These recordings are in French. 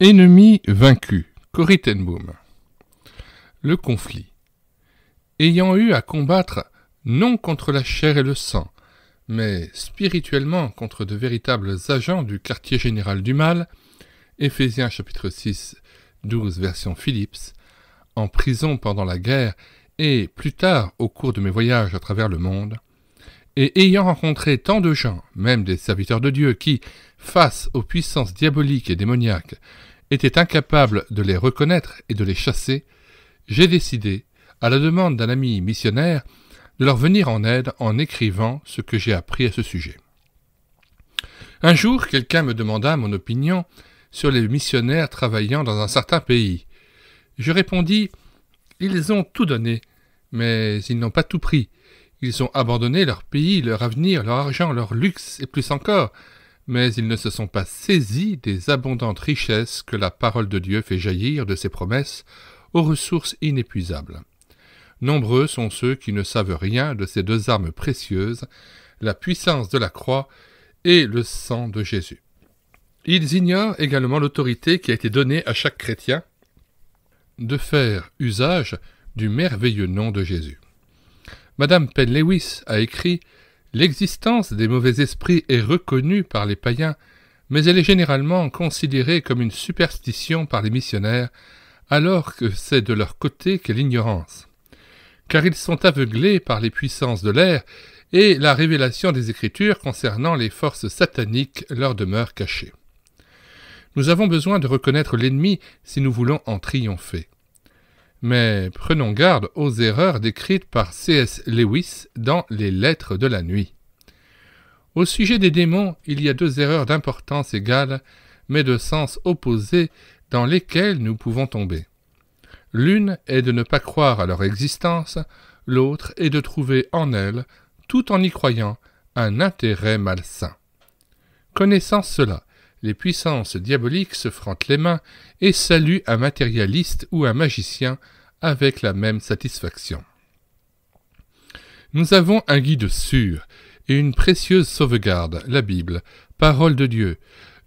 Ennemi vaincu, Corrie ten Boom. Le conflit. Ayant eu à combattre non contre la chair et le sang, mais spirituellement contre de véritables agents du quartier général du mal, Éphésiens chapitre 6, 12 version Phillips, en prison pendant la guerre et plus tard au cours de mes voyages à travers le monde, et ayant rencontré tant de gens, même des serviteurs de Dieu, qui, face aux puissances diaboliques et démoniaques, étaient incapables de les reconnaître et de les chasser, j'ai décidé, à la demande d'un ami missionnaire, de leur venir en aide en écrivant ce que j'ai appris à ce sujet. Un jour, quelqu'un me demanda mon opinion sur les missionnaires travaillant dans un certain pays. Je répondis « Ils ont tout donné, mais ils n'ont pas tout pris. Ils ont abandonné leur pays, leur avenir, leur argent, leur luxe et plus encore, mais ils ne se sont pas saisis des abondantes richesses que la parole de Dieu fait jaillir de ses promesses aux ressources inépuisables. Nombreux sont ceux qui ne savent rien de ces deux armes précieuses, la puissance de la croix et le sang de Jésus. Ils ignorent également l'autorité qui a été donnée à chaque chrétien de faire usage du merveilleux nom de Jésus. Madame Penn Lewis a écrit « L'existence des mauvais esprits est reconnue par les païens, mais elle est généralement considérée comme une superstition par les missionnaires, alors que c'est de leur côté qu'est l'ignorance. Car ils sont aveuglés par les puissances de l'air et la révélation des Écritures concernant les forces sataniques leur demeure cachée. Nous avons besoin de reconnaître l'ennemi si nous voulons en triompher. Mais prenons garde aux erreurs décrites par C.S. Lewis dans Les Lettres de la nuit. Au sujet des démons, il y a deux erreurs d'importance égale, mais de sens opposé, dans lesquelles nous pouvons tomber. L'une est de ne pas croire à leur existence, l'autre est de trouver en elles, tout en y croyant, un intérêt malsain. Connaissant cela, les puissances diaboliques se frottent les mains et saluent un matérialiste ou un magicien avec la même satisfaction. Nous avons un guide sûr et une précieuse sauvegarde, la Bible, parole de Dieu.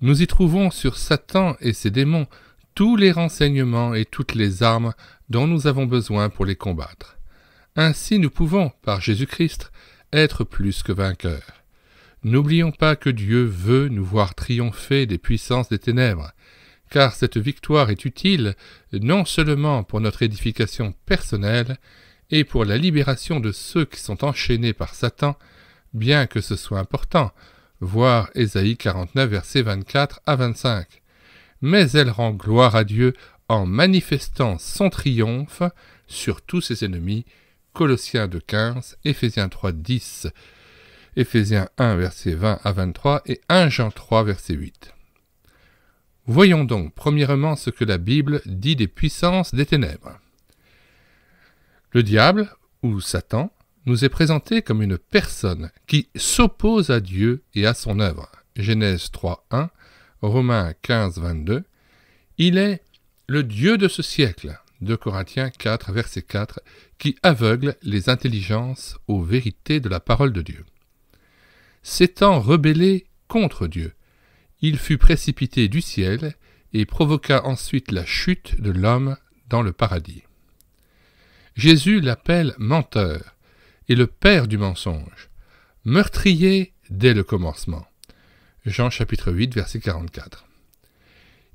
Nous y trouvons sur Satan et ses démons tous les renseignements et toutes les armes dont nous avons besoin pour les combattre. Ainsi nous pouvons, par Jésus-Christ, être plus que vainqueurs. N'oublions pas que Dieu veut nous voir triompher des puissances des ténèbres, car cette victoire est utile non seulement pour notre édification personnelle et pour la libération de ceux qui sont enchaînés par Satan, bien que ce soit important, voir Ésaïe 49, versets 24 à 25, mais elle rend gloire à Dieu en manifestant son triomphe sur tous ses ennemis, Colossiens 2,15, Éphésiens 3,10, Éphésiens 1, versets 20 à 23 et 1 Jean 3, verset 8. Voyons donc premièrement ce que la Bible dit des puissances des ténèbres. Le diable, ou Satan, nous est présenté comme une personne qui s'oppose à Dieu et à son œuvre. Genèse 3, 1, Romains 15, 22. Il est le Dieu de ce siècle, 2 Corinthiens 4, verset 4, qui aveugle les intelligences aux vérités de la parole de Dieu. S'étant rebellé contre Dieu, il fut précipité du ciel et provoqua ensuite la chute de l'homme dans le paradis. Jésus l'appelle menteur et le père du mensonge, meurtrier dès le commencement. Jean chapitre 8, verset 44.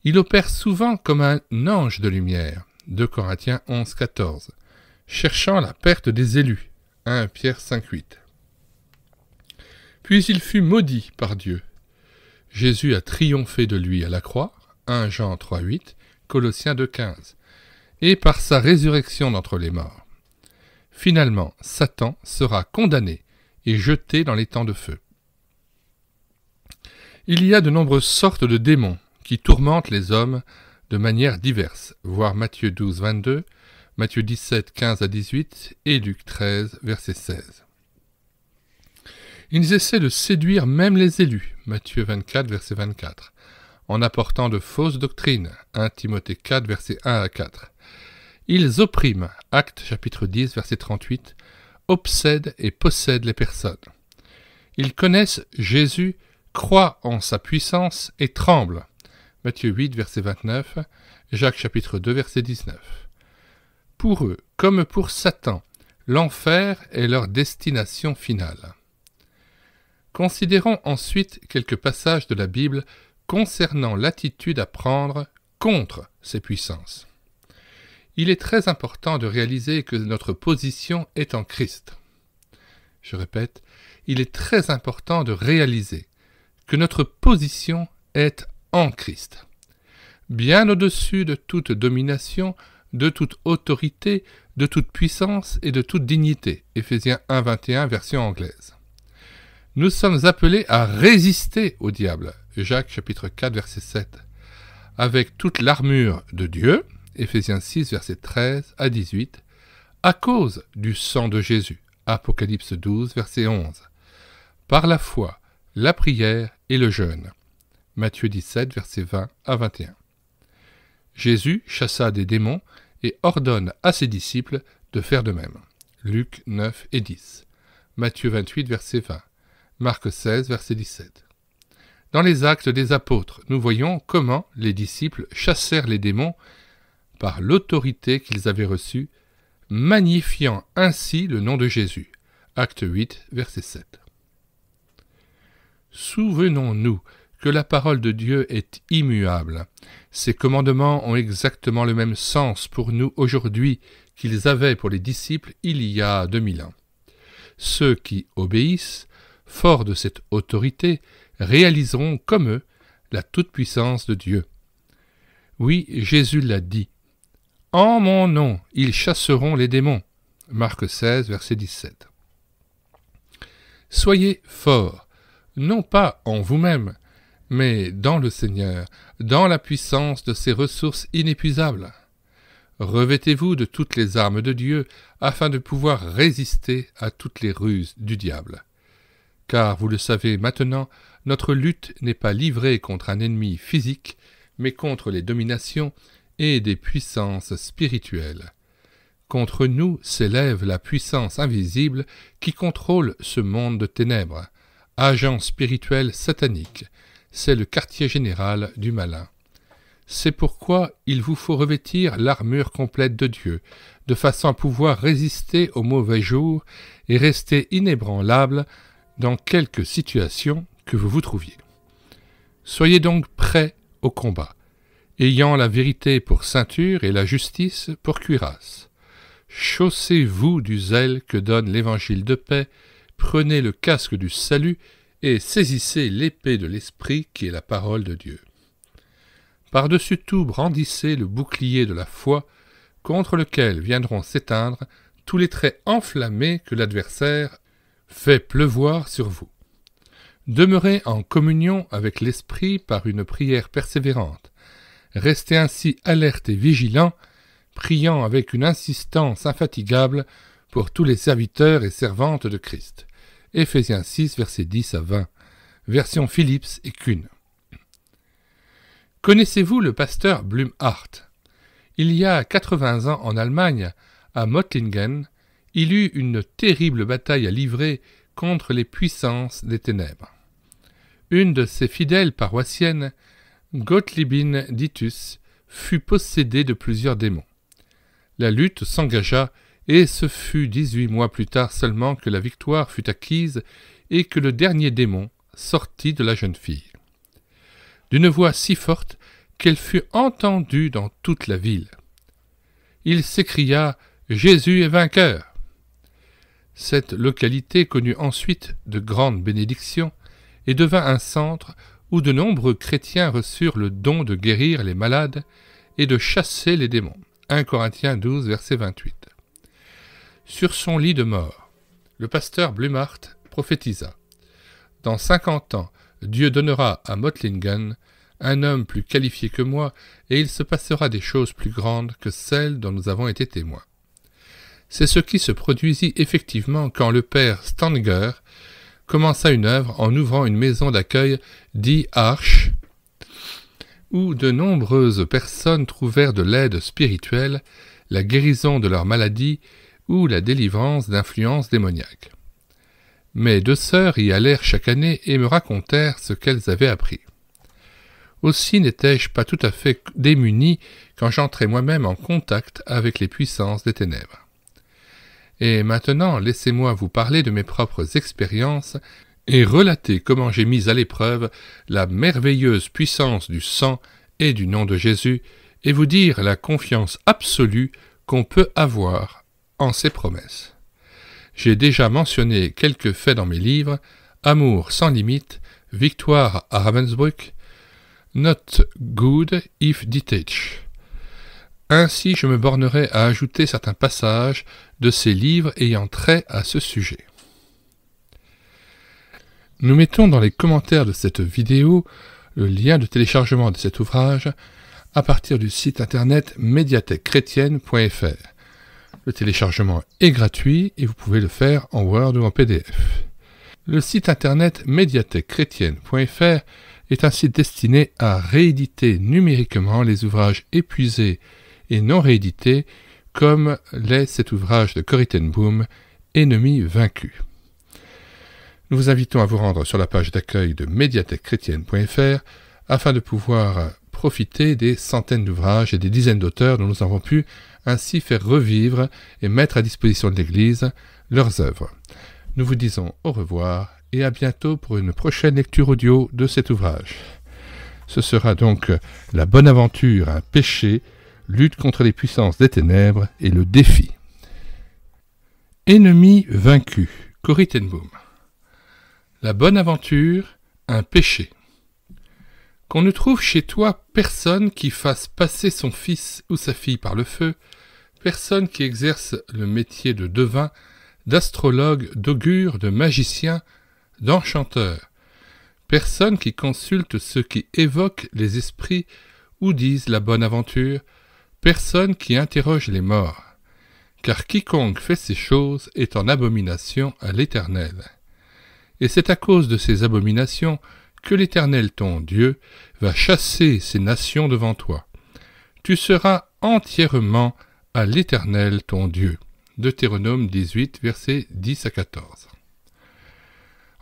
Il opère souvent comme un ange de lumière, 2 Corinthiens 11, 14, cherchant la perte des élus, 1 Pierre 5, 8. Puis il fut maudit par Dieu. Jésus a triomphé de lui à la croix, 1 Jean 3, 8, Colossiens 2, 15, et par sa résurrection d'entre les morts. Finalement, Satan sera condamné et jeté dans les temps de feu. Il y a de nombreuses sortes de démons qui tourmentent les hommes de manière diverse, voir Matthieu 12, 22, Matthieu 17, 15 à 18 et Luc 13, verset 16. Ils essaient de séduire même les élus, Matthieu 24, verset 24, en apportant de fausses doctrines, 1 Timothée 4, verset 1 à 4. Ils oppriment, Actes chapitre 10, verset 38, obsèdent et possèdent les personnes. Ils connaissent Jésus, croient en sa puissance et tremblent, Matthieu 8, verset 29, Jacques chapitre 2, verset 19. Pour eux, comme pour Satan, l'enfer est leur destination finale. Considérons ensuite quelques passages de la Bible concernant l'attitude à prendre contre ces puissances. Il est très important de réaliser que notre position est en Christ. Je répète, il est très important de réaliser que notre position est en Christ. Bien au-dessus de toute domination, de toute autorité, de toute puissance et de toute dignité. Éphésiens 1, 21, version anglaise. Nous sommes appelés à résister au diable. Jacques chapitre 4, verset 7. Avec toute l'armure de Dieu, Éphésiens 6, verset 13 à 18, à cause du sang de Jésus. Apocalypse 12, verset 11. Par la foi, la prière et le jeûne. Matthieu 17, verset 20 à 21. Jésus chassa des démons et ordonne à ses disciples de faire de même. Luc 9 et 10. Matthieu 28, verset 20. Marc 16, verset 17. Dans les Actes des Apôtres, nous voyons comment les disciples chassèrent les démons par l'autorité qu'ils avaient reçue, magnifiant ainsi le nom de Jésus. Acte 8, verset 7. Souvenons-nous que la parole de Dieu est immuable. Ses commandements ont exactement le même sens pour nous aujourd'hui qu'ils avaient pour les disciples il y a 2000 ans. Ceux qui obéissent, forts de cette autorité, réaliseront comme eux la toute-puissance de Dieu. Oui, Jésus l'a dit. « En mon nom, ils chasseront les démons. » Marc 16, verset 17. Soyez forts, non pas en vous-même, mais dans le Seigneur, dans la puissance de ses ressources inépuisables. Revêtez-vous de toutes les armes de Dieu, afin de pouvoir résister à toutes les ruses du diable. Car, vous le savez maintenant, notre lutte n'est pas livrée contre un ennemi physique, mais contre les dominations et des puissances spirituelles. Contre nous s'élève la puissance invisible qui contrôle ce monde de ténèbres, agent spirituel satanique. C'est le quartier général du malin. C'est pourquoi il vous faut revêtir l'armure complète de Dieu, de façon à pouvoir résister aux mauvais jours et rester inébranlable dans quelque situation que vous vous trouviez. Soyez donc prêts au combat, ayant la vérité pour ceinture et la justice pour cuirasse. Chaussez-vous du zèle que donne l'évangile de paix, prenez le casque du salut et saisissez l'épée de l'esprit qui est la parole de Dieu. Par-dessus tout, brandissez le bouclier de la foi, contre lequel viendront s'éteindre tous les traits enflammés que l'adversaire fait pleuvoir sur vous. Demeurez en communion avec l'Esprit par une prière persévérante. Restez ainsi alerte et vigilant, priant avec une insistance infatigable pour tous les serviteurs et servantes de Christ. Éphésiens 6, versets 10 à 20, version Phillips et Kuhn. Connaissez-vous le pasteur Blumhardt? Il y a 80 ans en Allemagne, à Mottlingen, il eut une terrible bataille à livrer contre les puissances des ténèbres. Une de ses fidèles paroissiennes, Gottliebin Ditus, fut possédée de plusieurs démons. La lutte s'engagea et ce fut 18 mois plus tard seulement que la victoire fut acquise et que le dernier démon sortit de la jeune fille. D'une voix si forte qu'elle fut entendue dans toute la ville. Il s'écria « Jésus est vainqueur !» Cette localité connut ensuite de grandes bénédictions et devint un centre où de nombreux chrétiens reçurent le don de guérir les malades et de chasser les démons. 1 Corinthiens 12, verset 28. Sur son lit de mort, le pasteur Blumhardt prophétisa. Dans 50 ans, Dieu donnera à Mottlingen un homme plus qualifié que moi, et il se passera des choses plus grandes que celles dont nous avons été témoins. C'est ce qui se produisit effectivement quand le père Stanger commença une œuvre en ouvrant une maison d'accueil dit Arche, où de nombreuses personnes trouvèrent de l'aide spirituelle, la guérison de leurs maladies ou la délivrance d'influences démoniaques. Mes 2 sœurs y allèrent chaque année et me racontèrent ce qu'elles avaient appris. Aussi n'étais-je pas tout à fait démuni quand j'entrais moi-même en contact avec les puissances des ténèbres. Et maintenant, laissez-moi vous parler de mes propres expériences et relater comment j'ai mis à l'épreuve la merveilleuse puissance du sang et du nom de Jésus, et vous dire la confiance absolue qu'on peut avoir en ses promesses. J'ai déjà mentionné quelques faits dans mes livres, Amour sans limite, Victoire à Ravensbrück, Not good if detached. Ainsi, je me bornerai à ajouter certains passages de ces livres ayant trait à ce sujet. Nous mettons dans les commentaires de cette vidéo le lien de téléchargement de cet ouvrage à partir du site internet médiathèquechrétienne.fr. Le téléchargement est gratuit et vous pouvez le faire en Word ou en PDF. Le site internet médiathèquechrétienne.fr est un site destiné à rééditer numériquement les ouvrages épuisés et non réédités, comme l'est cet ouvrage de Corrie ten Boom, Ennemi vaincu. Nous vous invitons à vous rendre sur la page d'accueil de médiathèquechrétienne.fr afin de pouvoir profiter des centaines d'ouvrages et des dizaines d'auteurs dont nous avons pu ainsi faire revivre et mettre à disposition de l'Église leurs œuvres. Nous vous disons au revoir et à bientôt pour une prochaine lecture audio de cet ouvrage. Ce sera donc La bonne aventure, un péché, lutte contre les puissances des ténèbres et le défi. Ennemi vaincu, Corrie ten Boom. La bonne aventure, un péché. Qu'on ne trouve chez toi personne qui fasse passer son fils ou sa fille par le feu, personne qui exerce le métier de devin, d'astrologue, d'augure, de magicien, d'enchanteur, personne qui consulte ceux qui évoquent les esprits ou disent la bonne aventure, personne qui interroge les morts, car quiconque fait ces choses est en abomination à l'Éternel. Et c'est à cause de ces abominations que l'Éternel ton Dieu va chasser ces nations devant toi. Tu seras entièrement à l'Éternel ton Dieu. Deutéronome 18, versets 10 à 14.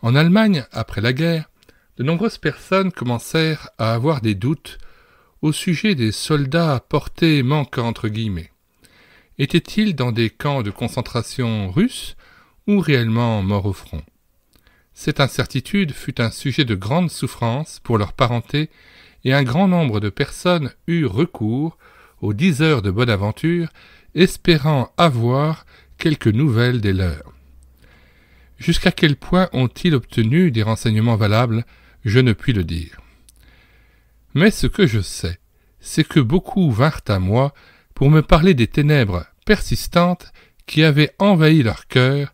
En Allemagne, après la guerre, de nombreuses personnes commencèrent à avoir des doutes au sujet des soldats portés manquants entre guillemets. Étaient-ils dans des camps de concentration russes ou réellement morts au front? Cette incertitude fut un sujet de grande souffrance pour leur parenté et un grand nombre de personnes eurent recours aux 10 heures de bonne aventure, espérant avoir quelques nouvelles des leurs. Jusqu'à quel point ont-ils obtenu des renseignements valables, je ne puis le dire. Mais ce que je sais, c'est que beaucoup vinrent à moi pour me parler des ténèbres persistantes qui avaient envahi leur cœur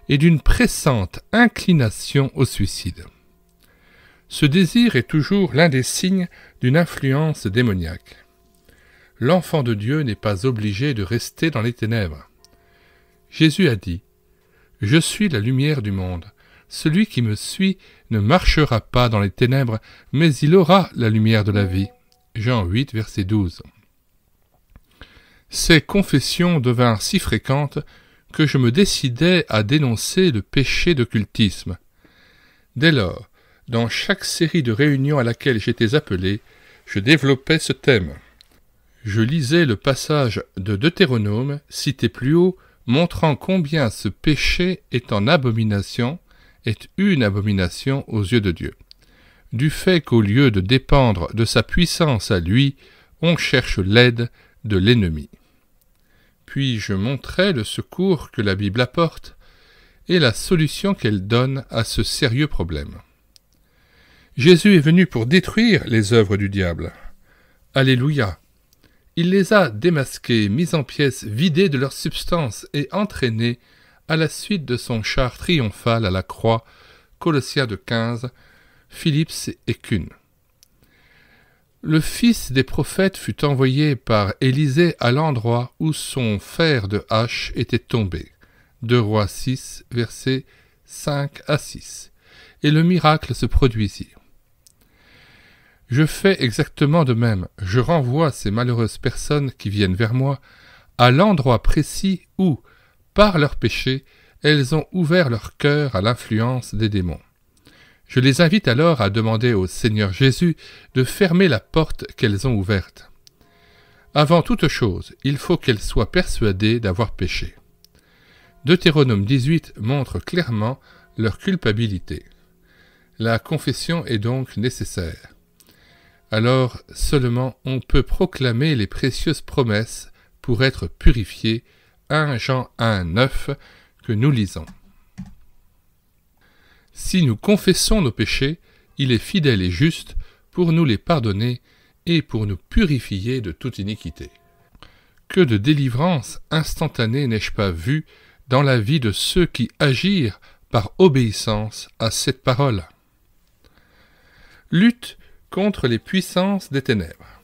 et d'une pressante inclination au suicide. Ce désir est toujours l'un des signes d'une influence démoniaque. L'enfant de Dieu n'est pas obligé de rester dans les ténèbres. Jésus a dit « Je suis la lumière du monde. Celui qui me suit ne marchera pas dans les ténèbres, mais il aura la lumière de la vie. » Jean 8, verset 12. Ces confessions devinrent si fréquentes que je me décidai à dénoncer le péché d'occultisme. Dès lors, dans chaque série de réunions à laquelle j'étais appelé, je développais ce thème. Je lisais le passage de Deutéronome, cité plus haut, montrant combien ce péché est une abomination aux yeux de Dieu, du fait qu'au lieu de dépendre de sa puissance à lui, on cherche l'aide de l'ennemi. Puis je montrai le secours que la Bible apporte et la solution qu'elle donne à ce sérieux problème. Jésus est venu pour détruire les œuvres du diable. Alléluia! Il les a démasquées, mises en pièces, vidées de leur substance et entraînées à la suite de son char triomphal à la croix, Colossiens 15, Phillips et Kuhn. Le fils des prophètes fut envoyé par Élisée à l'endroit où son fer de hache était tombé. 2 Rois 6, versets 5 à 6. Et le miracle se produisit. Je fais exactement de même. Je renvoie ces malheureuses personnes qui viennent vers moi à l'endroit précis où, par leur péché, elles ont ouvert leur cœur à l'influence des démons. Je les invite alors à demander au Seigneur Jésus de fermer la porte qu'elles ont ouverte. Avant toute chose, il faut qu'elles soient persuadées d'avoir péché. Deutéronome 18 montre clairement leur culpabilité. La confession est donc nécessaire. Alors seulement on peut proclamer les précieuses promesses pour être purifié, 1 Jean 1,9 que nous lisons. Si nous confessons nos péchés, il est fidèle et juste pour nous les pardonner et pour nous purifier de toute iniquité. Que de délivrance instantanée n'ai-je pas vu dans la vie de ceux qui agirent par obéissance à cette parole. Lutte contre les puissances des ténèbres.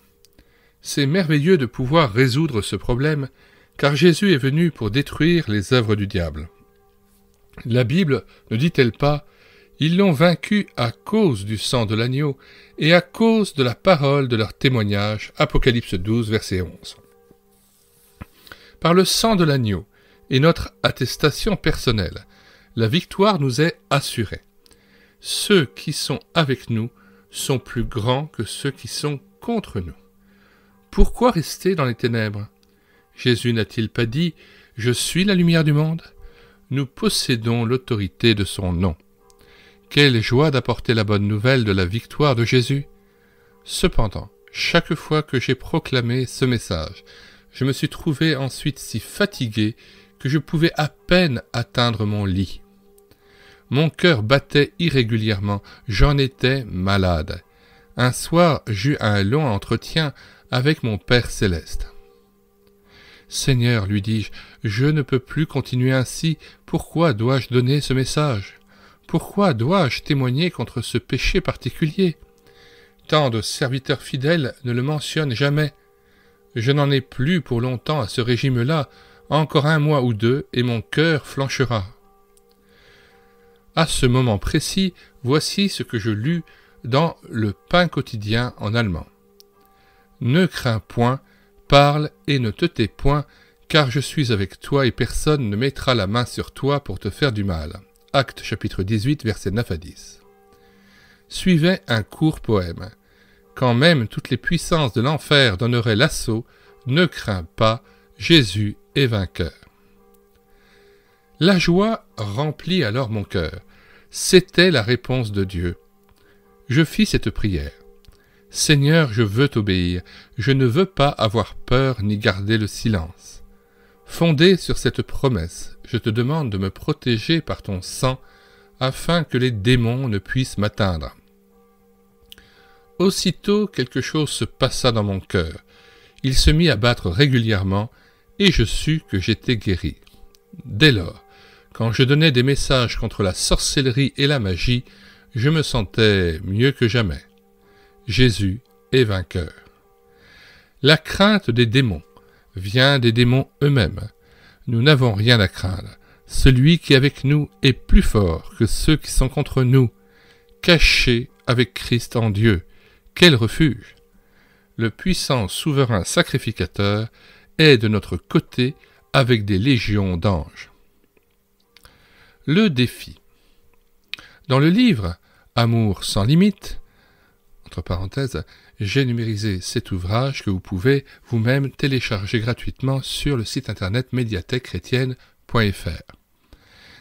C'est merveilleux de pouvoir résoudre ce problème, car Jésus est venu pour détruire les œuvres du diable. La Bible ne dit-elle pas « Ils l'ont vaincu à cause du sang de l'agneau et à cause de la parole de leur témoignage » Apocalypse 12, verset 11. Par le sang de l'agneau et notre attestation personnelle, la victoire nous est assurée. Ceux qui sont avec nous sont plus grands que ceux qui sont contre nous. Pourquoi rester dans les ténèbres? Jésus n'a-t-il pas dit « Je suis la lumière du monde » Nous possédons l'autorité de son nom. Quelle joie d'apporter la bonne nouvelle de la victoire de Jésus! Cependant, chaque fois que j'ai proclamé ce message, je me suis trouvé ensuite si fatigué que je pouvais à peine atteindre mon lit. Mon cœur battait irrégulièrement, j'en étais malade. Un soir, j'eus un long entretien avec mon Père céleste. « Seigneur, lui dis-je, je ne peux plus continuer ainsi, pourquoi dois-je donner ce message? Pourquoi dois-je témoigner contre ce péché particulier? Tant de serviteurs fidèles ne le mentionnent jamais. Je n'en ai plus pour longtemps à ce régime-là, encore 1 mois ou 2, et mon cœur flanchera. » À ce moment précis, voici ce que je lus dans le Pain quotidien en allemand. « Ne crains point, parle et ne te tais point, car je suis avec toi et personne ne mettra la main sur toi pour te faire du mal. » Actes chapitre 18, versets 9 à 10. Suivait un court poème. Quand même toutes les puissances de l'enfer donneraient l'assaut, ne crains pas, Jésus est vainqueur. La joie remplit alors mon cœur. C'était la réponse de Dieu. Je fis cette prière. « Seigneur, je veux t'obéir, je ne veux pas avoir peur ni garder le silence. Fondé sur cette promesse, je te demande de me protéger par ton sang, afin que les démons ne puissent m'atteindre. » Aussitôt quelque chose se passa dans mon cœur. Il se mit à battre régulièrement, et je sus que j'étais guéri. Dès lors, quand je donnais des messages contre la sorcellerie et la magie, je me sentais mieux que jamais. Jésus est vainqueur. La crainte des démons vient des démons eux-mêmes. Nous n'avons rien à craindre. Celui qui est avec nous est plus fort que ceux qui sont contre nous. Cachés avec Christ en Dieu. Quel refuge! Le puissant souverain sacrificateur est de notre côté avec des légions d'anges. Le défi. Dans le livre « Amour sans limite », entre parenthèses, j'ai numérisé cet ouvrage que vous pouvez vous-même télécharger gratuitement sur le site internet médiathèque-chrétienne.fr.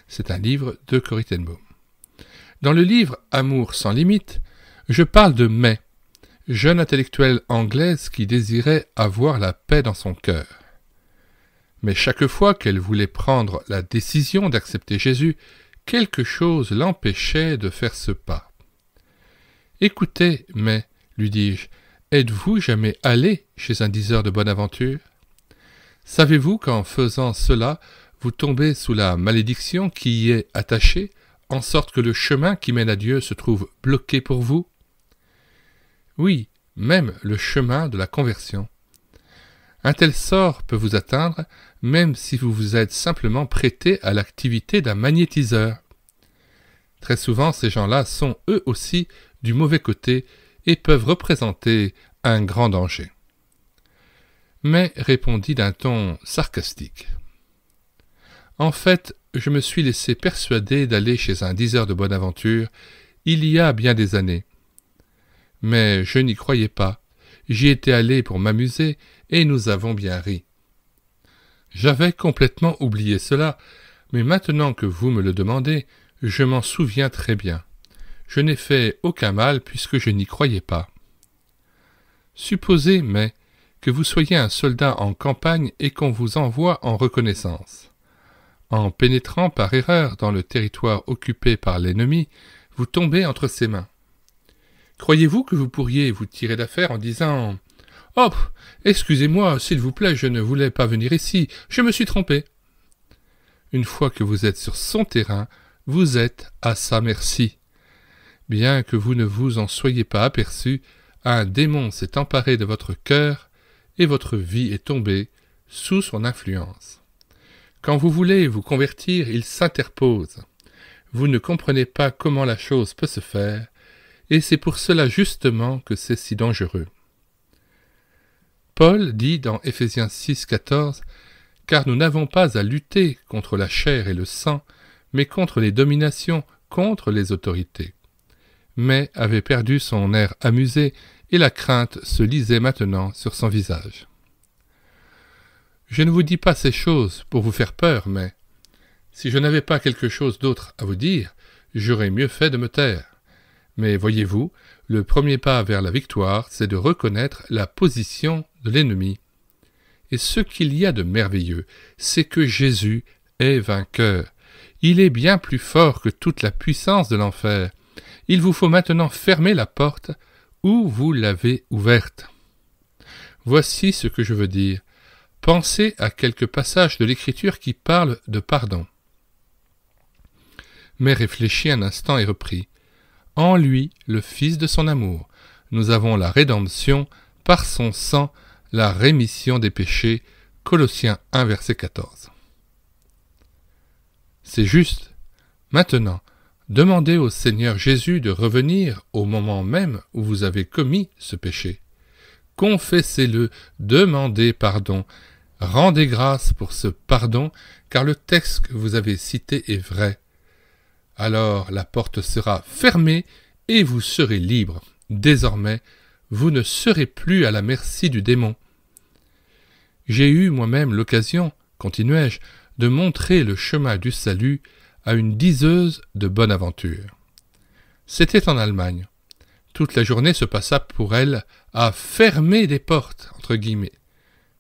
C'est un livre de Corrie ten Boom. Dans le livre « Amour sans limite », je parle de May, jeune intellectuelle anglaise qui désirait avoir la paix dans son cœur. Mais chaque fois qu'elle voulait prendre la décision d'accepter Jésus, quelque chose l'empêchait de faire ce pas. « Écoutez, mais, lui dis-je, êtes-vous jamais allé chez un diseur de bonne aventure? Savez-vous qu'en faisant cela, vous tombez sous la malédiction qui y est attachée, en sorte que le chemin qui mène à Dieu se trouve bloqué pour vous? Oui, même le chemin de la conversion. Un tel sort peut vous atteindre, même si vous vous êtes simplement prêté à l'activité d'un magnétiseur. Très souvent, ces gens-là sont eux aussi du mauvais côté et peuvent représenter un grand danger. Mais répondit d'un ton sarcastique. En fait, je me suis laissé persuader d'aller chez un diseur de bonne aventure, il y a bien des années. Mais je n'y croyais pas. J'y étais allé pour m'amuser, et nous avons bien ri. J'avais complètement oublié cela, mais maintenant que vous me le demandez, je m'en souviens très bien. Je n'ai fait aucun mal puisque je n'y croyais pas. Supposez, mais, que vous soyez un soldat en campagne et qu'on vous envoie en reconnaissance. En pénétrant par erreur dans le territoire occupé par l'ennemi, vous tombez entre ses mains. Croyez-vous que vous pourriez vous tirer d'affaire en disant « Oh, excusez-moi, s'il vous plaît, je ne voulais pas venir ici, je me suis trompé. » Une fois que vous êtes sur son terrain, vous êtes à sa merci. Bien que vous ne vous en soyez pas aperçu, un démon s'est emparé de votre cœur et votre vie est tombée sous son influence. Quand vous voulez vous convertir, il s'interpose. Vous ne comprenez pas comment la chose peut se faire, et c'est pour cela justement que c'est si dangereux. Paul dit dans Éphésiens 6,14 « Car nous n'avons pas à lutter contre la chair et le sang, mais contre les dominations, contre les autorités. » Mais avait perdu son air amusé, et la crainte se lisait maintenant sur son visage. Je ne vous dis pas ces choses pour vous faire peur, mais si je n'avais pas quelque chose d'autre à vous dire, j'aurais mieux fait de me taire. Mais voyez-vous, le premier pas vers la victoire, c'est de reconnaître la position de l'ennemi. Et ce qu'il y a de merveilleux, c'est que Jésus est vainqueur. Il est bien plus fort que toute la puissance de l'enfer. Il vous faut maintenant fermer la porte où vous l'avez ouverte. Voici ce que je veux dire. Pensez à quelques passages de l'Écriture qui parlent de pardon. Mais réfléchis un instant et repris. En lui, le Fils de son amour, nous avons la rédemption, par son sang, la rémission des péchés. Colossiens 1, verset 14. C'est juste. Maintenant, demandez au Seigneur Jésus de revenir au moment même où vous avez commis ce péché. Confessez-le, demandez pardon, rendez grâce pour ce pardon, car le texte que vous avez cité est vrai. Alors la porte sera fermée et vous serez libre. Désormais, vous ne serez plus à la merci du démon. J'ai eu moi-même l'occasion, continuai-je, de montrer le chemin du salut à une diseuse de bonne aventure. C'était en Allemagne. Toute la journée se passa pour elle à fermer des portes, entre guillemets.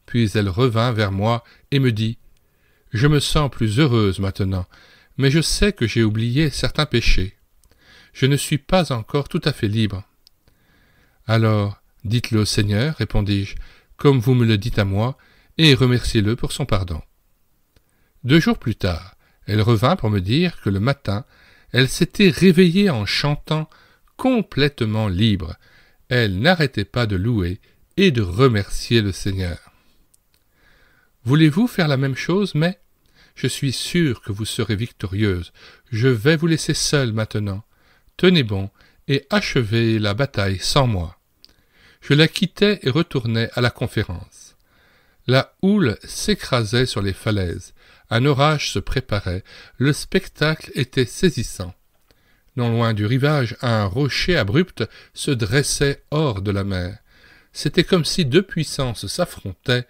Puis elle revint vers moi et me dit « Je me sens plus heureuse maintenant, mais je sais que j'ai oublié certains péchés. Je ne suis pas encore tout à fait libre. » « Alors, dites-le au Seigneur, répondis-je, comme vous me le dites à moi, et remerciez-le pour son pardon. 2 jours plus tard, elle revint pour me dire que le matin, elle s'était réveillée en chantant, complètement libre. Elle n'arrêtait pas de louer et de remercier le Seigneur. Voulez-vous faire la même chose, mais je suis sûr que vous serez victorieuse. Je vais vous laisser seule maintenant. Tenez bon et achevez la bataille sans moi. Je la quittai et retournai à la conférence. La houle s'écrasait sur les falaises. Un orage se préparait. Le spectacle était saisissant. Non loin du rivage, un rocher abrupt se dressait hors de la mer. C'était comme si 2 puissances s'affrontaient,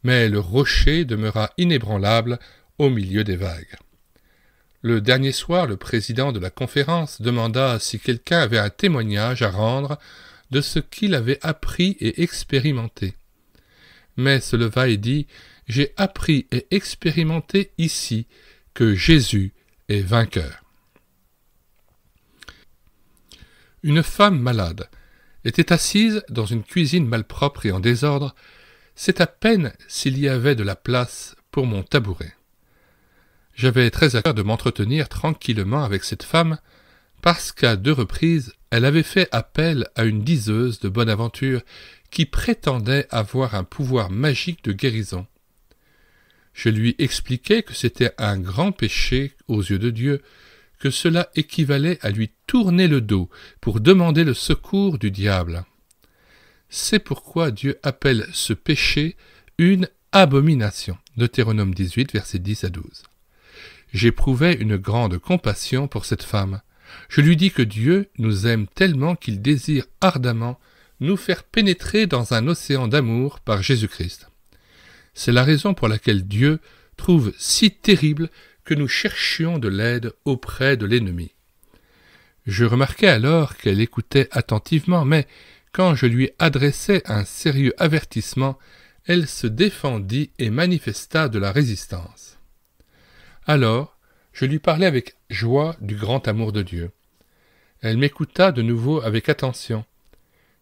mais le rocher demeura inébranlable au milieu des vagues. Le dernier soir, le président de la conférence demanda si quelqu'un avait un témoignage à rendre de ce qu'il avait appris et expérimenté. Mais se leva et dit « J'ai appris et expérimenté ici que Jésus est vainqueur. » Une femme malade était assise dans une cuisine malpropre et en désordre. C'est à peine s'il y avait de la place pour mon tabouret. J'avais très à cœur de m'entretenir tranquillement avec cette femme, parce qu'à 2 reprises, elle avait fait appel à une diseuse de bonne aventure qui prétendait avoir un pouvoir magique de guérison. Je lui expliquai que c'était un grand péché aux yeux de Dieu, que cela équivalait à lui tourner le dos pour demander le secours du diable. C'est pourquoi Dieu appelle ce péché une abomination. Deutéronome 18, versets 10 à 12. J'éprouvais une grande compassion pour cette femme. Je lui dis que Dieu nous aime tellement qu'il désire ardemment nous faire pénétrer dans un océan d'amour par Jésus-Christ. C'est la raison pour laquelle Dieu trouve si terrible que nous cherchions de l'aide auprès de l'ennemi. Je remarquai alors qu'elle écoutait attentivement, mais quand je lui adressai un sérieux avertissement, elle se défendit et manifesta de la résistance. Alors, je lui parlai avec joie du grand amour de Dieu. Elle m'écouta de nouveau avec attention.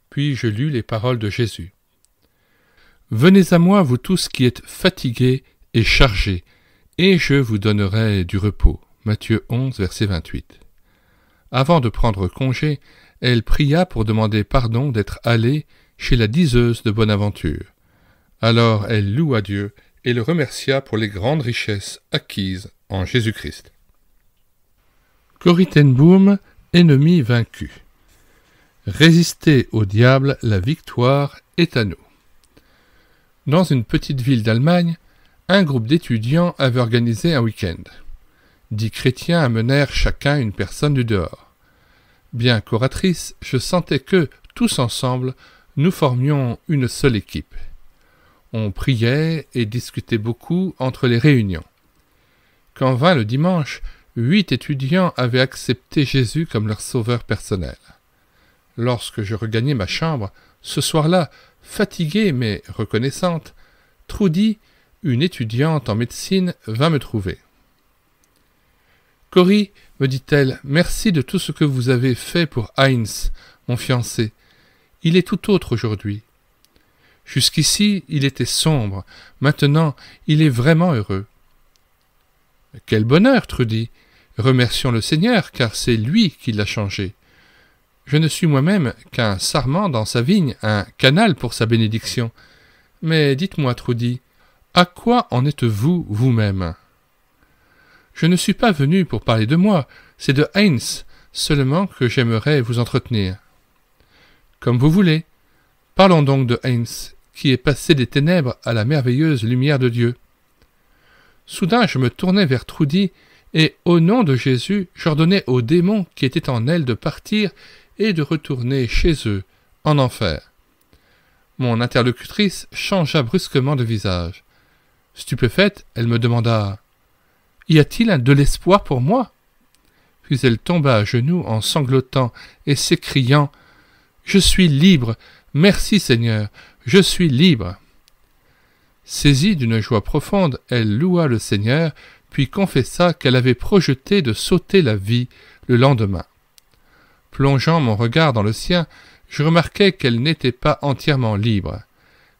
Puis je lus les paroles de Jésus. « Venez à moi, vous tous qui êtes fatigués et chargés, et je vous donnerai du repos. » Matthieu 11, verset 28. Avant de prendre congé, elle pria pour demander pardon d'être allée chez la diseuse de Bonaventure. Alors elle loua Dieu et le remercia pour les grandes richesses acquises en Jésus-Christ. Corrie ten Boom, ennemi vaincu. Résister au diable, la victoire est à nous. Dans une petite ville d'Allemagne, un groupe d'étudiants avait organisé un week-end. 10 chrétiens amenèrent chacun une personne du dehors. Bien qu'oratrice, je sentais que, tous ensemble, nous formions une seule équipe. On priait et discutait beaucoup entre les réunions. Quand vint le dimanche, 8 étudiants avaient accepté Jésus comme leur sauveur personnel. Lorsque je regagnai ma chambre, ce soir-là, fatiguée mais reconnaissante, Trudy, une étudiante en médecine, vint me trouver. « Corrie, me dit-elle, merci de tout ce que vous avez fait pour Heinz, mon fiancé. Il est tout autre aujourd'hui. Jusqu'ici, il était sombre. Maintenant, il est vraiment heureux. » « Quel bonheur, Trudy! Remercions le Seigneur, car c'est lui qui l'a changé. Je ne suis moi-même qu'un sarment dans sa vigne, un canal pour sa bénédiction. Mais dites-moi, Trudy, à quoi en êtes-vous vous-même? Je ne suis pas venu pour parler de moi, c'est de Heinz seulement que j'aimerais vous entretenir. Comme vous voulez. Parlons donc de Heinz, qui est passé des ténèbres à la merveilleuse lumière de Dieu. Soudain, je me tournai vers Trudy, et au nom de Jésus, j'ordonnai aux démons qui étaient en elle de partir et de retourner chez eux, en enfer. Mon interlocutrice changea brusquement de visage. Stupéfaite, elle me demanda « Y a-t-il de l'espoir pour moi ?» Puis elle tomba à genoux en sanglotant et s'écriant « Je suis libre, merci Seigneur, je suis libre !» Saisie d'une joie profonde, elle loua le Seigneur, puis confessa qu'elle avait projeté de s'ôter la vie le lendemain. Plongeant mon regard dans le sien, je remarquai qu'elle n'était pas entièrement libre,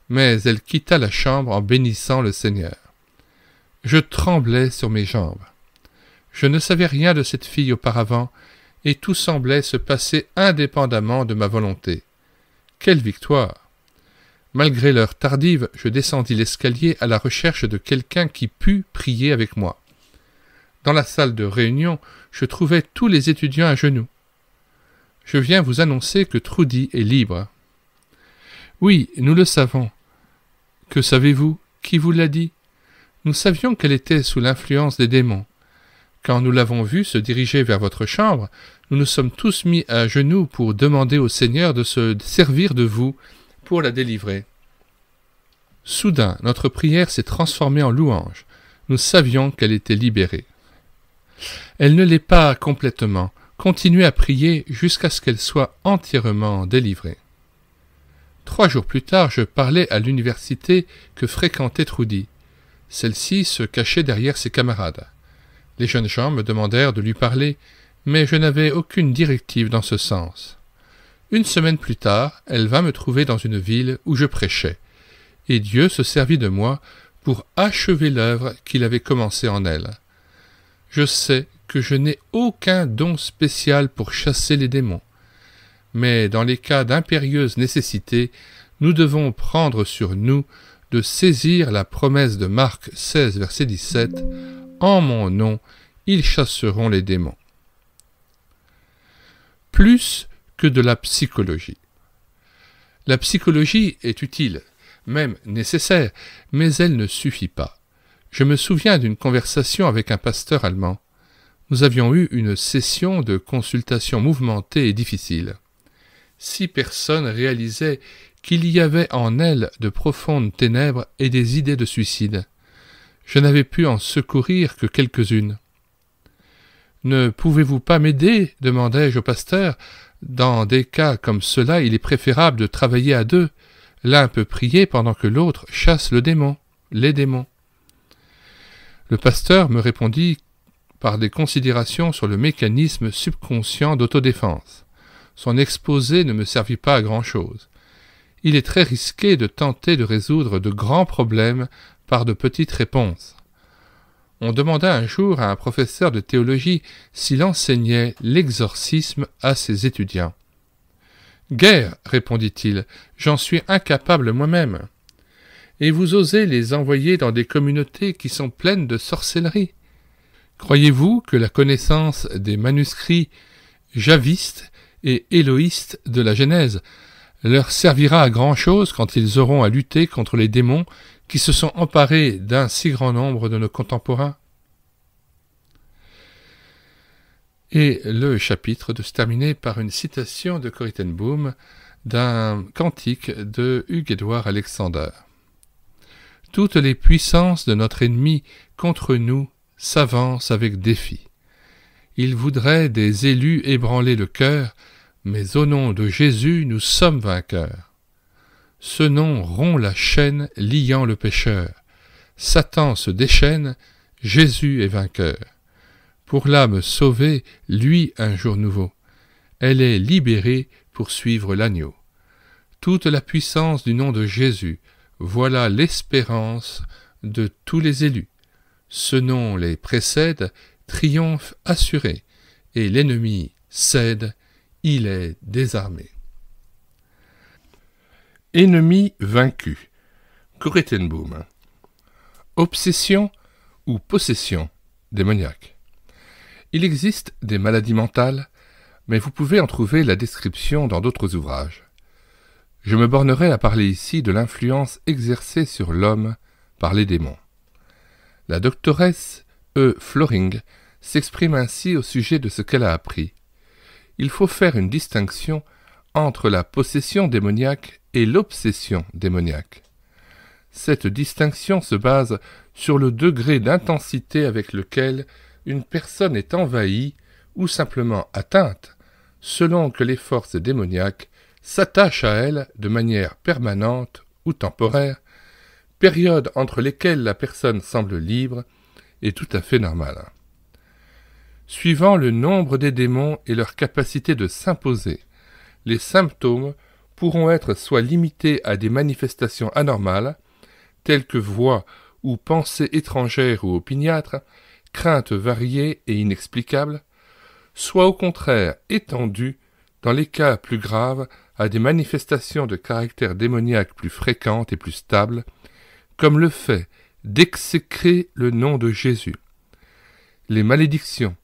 mais elle quitta la chambre en bénissant le Seigneur. Je tremblais sur mes jambes. Je ne savais rien de cette fille auparavant, et tout semblait se passer indépendamment de ma volonté. Quelle victoire! Malgré l'heure tardive, je descendis l'escalier à la recherche de quelqu'un qui pût prier avec moi. Dans la salle de réunion, je trouvai tous les étudiants à genoux. Je viens vous annoncer que Trudy est libre. Oui, nous le savons. Que savez-vous? Qui vous l'a dit? Nous savions qu'elle était sous l'influence des démons. Quand nous l'avons vue se diriger vers votre chambre, nous nous sommes tous mis à genoux pour demander au Seigneur de se servir de vous pour la délivrer. Soudain, notre prière s'est transformée en louange. Nous savions qu'elle était libérée. Elle ne l'est pas complètement. Continuez à prier jusqu'à ce qu'elle soit entièrement délivrée. 3 jours plus tard, je parlais à l'université que fréquentait Trudy. Celle-ci se cachait derrière ses camarades. Les jeunes gens me demandèrent de lui parler, mais je n'avais aucune directive dans ce sens. Une semaine plus tard, elle vint me trouver dans une ville où je prêchais, et Dieu se servit de moi pour achever l'œuvre qu'il avait commencée en elle. Je sais que je n'ai aucun don spécial pour chasser les démons, mais dans les cas d'impérieuse nécessité, nous devons prendre sur nous de saisir la promesse de Marc 16, verset 17, « En mon nom, ils chasseront les démons. » Plus que de la psychologie. La psychologie est utile, même nécessaire, mais elle ne suffit pas. Je me souviens d'une conversation avec un pasteur allemand. Nous avions eu une session de consultation mouvementée et difficile. 6 personnes réalisaient qu'il y avait en elles de profondes ténèbres et des idées de suicide. Je n'avais pu en secourir que quelques-unes. « Ne pouvez-vous pas m'aider » demandai-je au pasteur. « Dans des cas comme cela, il est préférable de travailler à 2. L'un peut prier pendant que l'autre chasse les démons. » Le pasteur me répondit par des considérations sur le mécanisme subconscient d'autodéfense. Son exposé ne me servit pas à grand-chose. Il est très risqué de tenter de résoudre de grands problèmes par de petites réponses. On demanda un jour à un professeur de théologie s'il enseignait l'exorcisme à ses étudiants. « Guère, répondit-il, j'en suis incapable moi-même. Et vous osez les envoyer dans des communautés qui sont pleines de sorcellerie. Croyez-vous que la connaissance des manuscrits javistes et éloïstes de la Genèse leur servira à grand-chose quand ils auront à lutter contre les démons qui se sont emparés d'un si grand nombre de nos contemporains ?» Et le chapitre se terminait par une citation de Corrie ten Boom d'un cantique de Hugues-Édouard Alexander. « Toutes les puissances de notre ennemi contre nous s'avancent avec défi. Il voudrait des élus ébranler le cœur, mais au nom de Jésus nous sommes vainqueurs. Ce nom rompt la chaîne liant le pécheur. Satan se déchaîne, Jésus est vainqueur. Pour l'âme sauvée, lui un jour nouveau. Elle est libérée pour suivre l'agneau. Toute la puissance du nom de Jésus, voilà l'espérance de tous les élus. Ce nom les précède, triomphe assuré, et l'ennemi cède, il est désarmé. Ennemi vaincu. Corrie ten Boom. Obsession ou possession démoniaque. Il existe des maladies mentales, mais vous pouvez en trouver la description dans d'autres ouvrages. Je me bornerai à parler ici de l'influence exercée sur l'homme par les démons. La doctoresse E. Floring s'exprime ainsi au sujet de ce qu'elle a appris. Il faut faire une distinction entre la possession démoniaque et l'obsession démoniaque. Cette distinction se base sur le degré d'intensité avec lequel une personne est envahie ou simplement atteinte, selon que les forces démoniaques s'attachent à elle de manière permanente ou temporaire, période entre lesquelles la personne semble libre et tout à fait normale. Suivant le nombre des démons et leur capacité de s'imposer, les symptômes pourront être soit limités à des manifestations anormales, telles que voix ou pensées étrangères ou opiniâtres, craintes variées et inexplicables, soit au contraire étendus, dans les cas plus graves, à des manifestations de caractère démoniaque plus fréquentes et plus stables, comme le fait d'exécrer le nom de Jésus, les malédictions,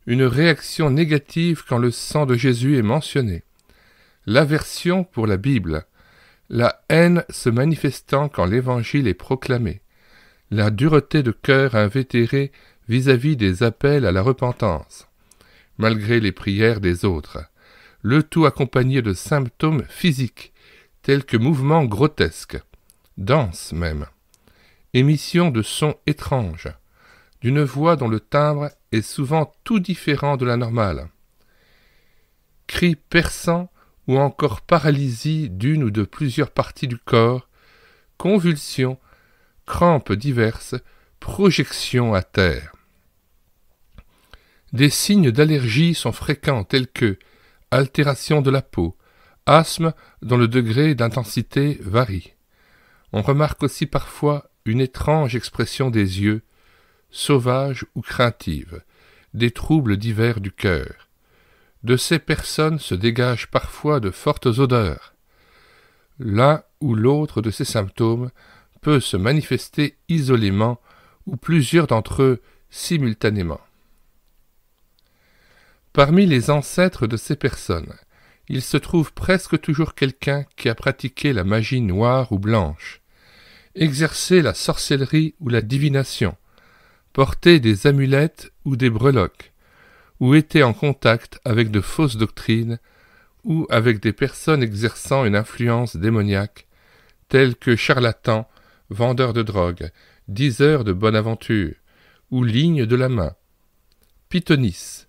une réaction négative quand le sang de Jésus est mentionné, l'aversion pour la Bible, la haine se manifestant quand l'Évangile est proclamé, la dureté de cœur invétérée vis-à-vis des appels à la repentance, malgré les prières des autres, le tout accompagné de symptômes physiques, tels que mouvements grotesques, danse même, émission de sons étranges, d'une voix dont le timbre est souvent tout différent de la normale, cris perçants ou encore paralysie d'une ou de plusieurs parties du corps, convulsions, crampes diverses, projections à terre. Des signes d'allergie sont fréquents tels que altération de la peau, asthme dont le degré d'intensité varie. On remarque aussi parfois une étrange expression des yeux, sauvage ou craintive, des troubles divers du cœur. De ces personnes se dégagent parfois de fortes odeurs. L'un ou l'autre de ces symptômes peut se manifester isolément ou plusieurs d'entre eux simultanément. Parmi les ancêtres de ces personnes, il se trouve presque toujours quelqu'un qui a pratiqué la magie noire ou blanche, exercé la sorcellerie ou la divination, portaient des amulettes ou des breloques, ou étaient en contact avec de fausses doctrines, ou avec des personnes exerçant une influence démoniaque, tels que charlatans, vendeurs de drogue, diseurs de bonne aventure, ou lignes de la main, pythonisses,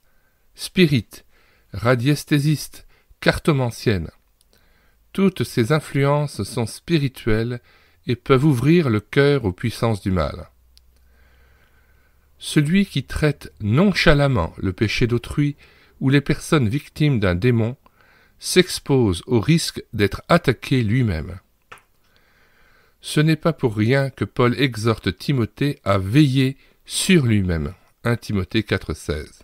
spirites, radiesthésistes, cartomanciennes. Toutes ces influences sont spirituelles et peuvent ouvrir le cœur aux puissances du mal. Celui qui traite nonchalamment le péché d'autrui ou les personnes victimes d'un démon s'expose au risque d'être attaqué lui-même. Ce n'est pas pour rien que Paul exhorte Timothée à veiller sur lui-même. 1 Timothée 4,16.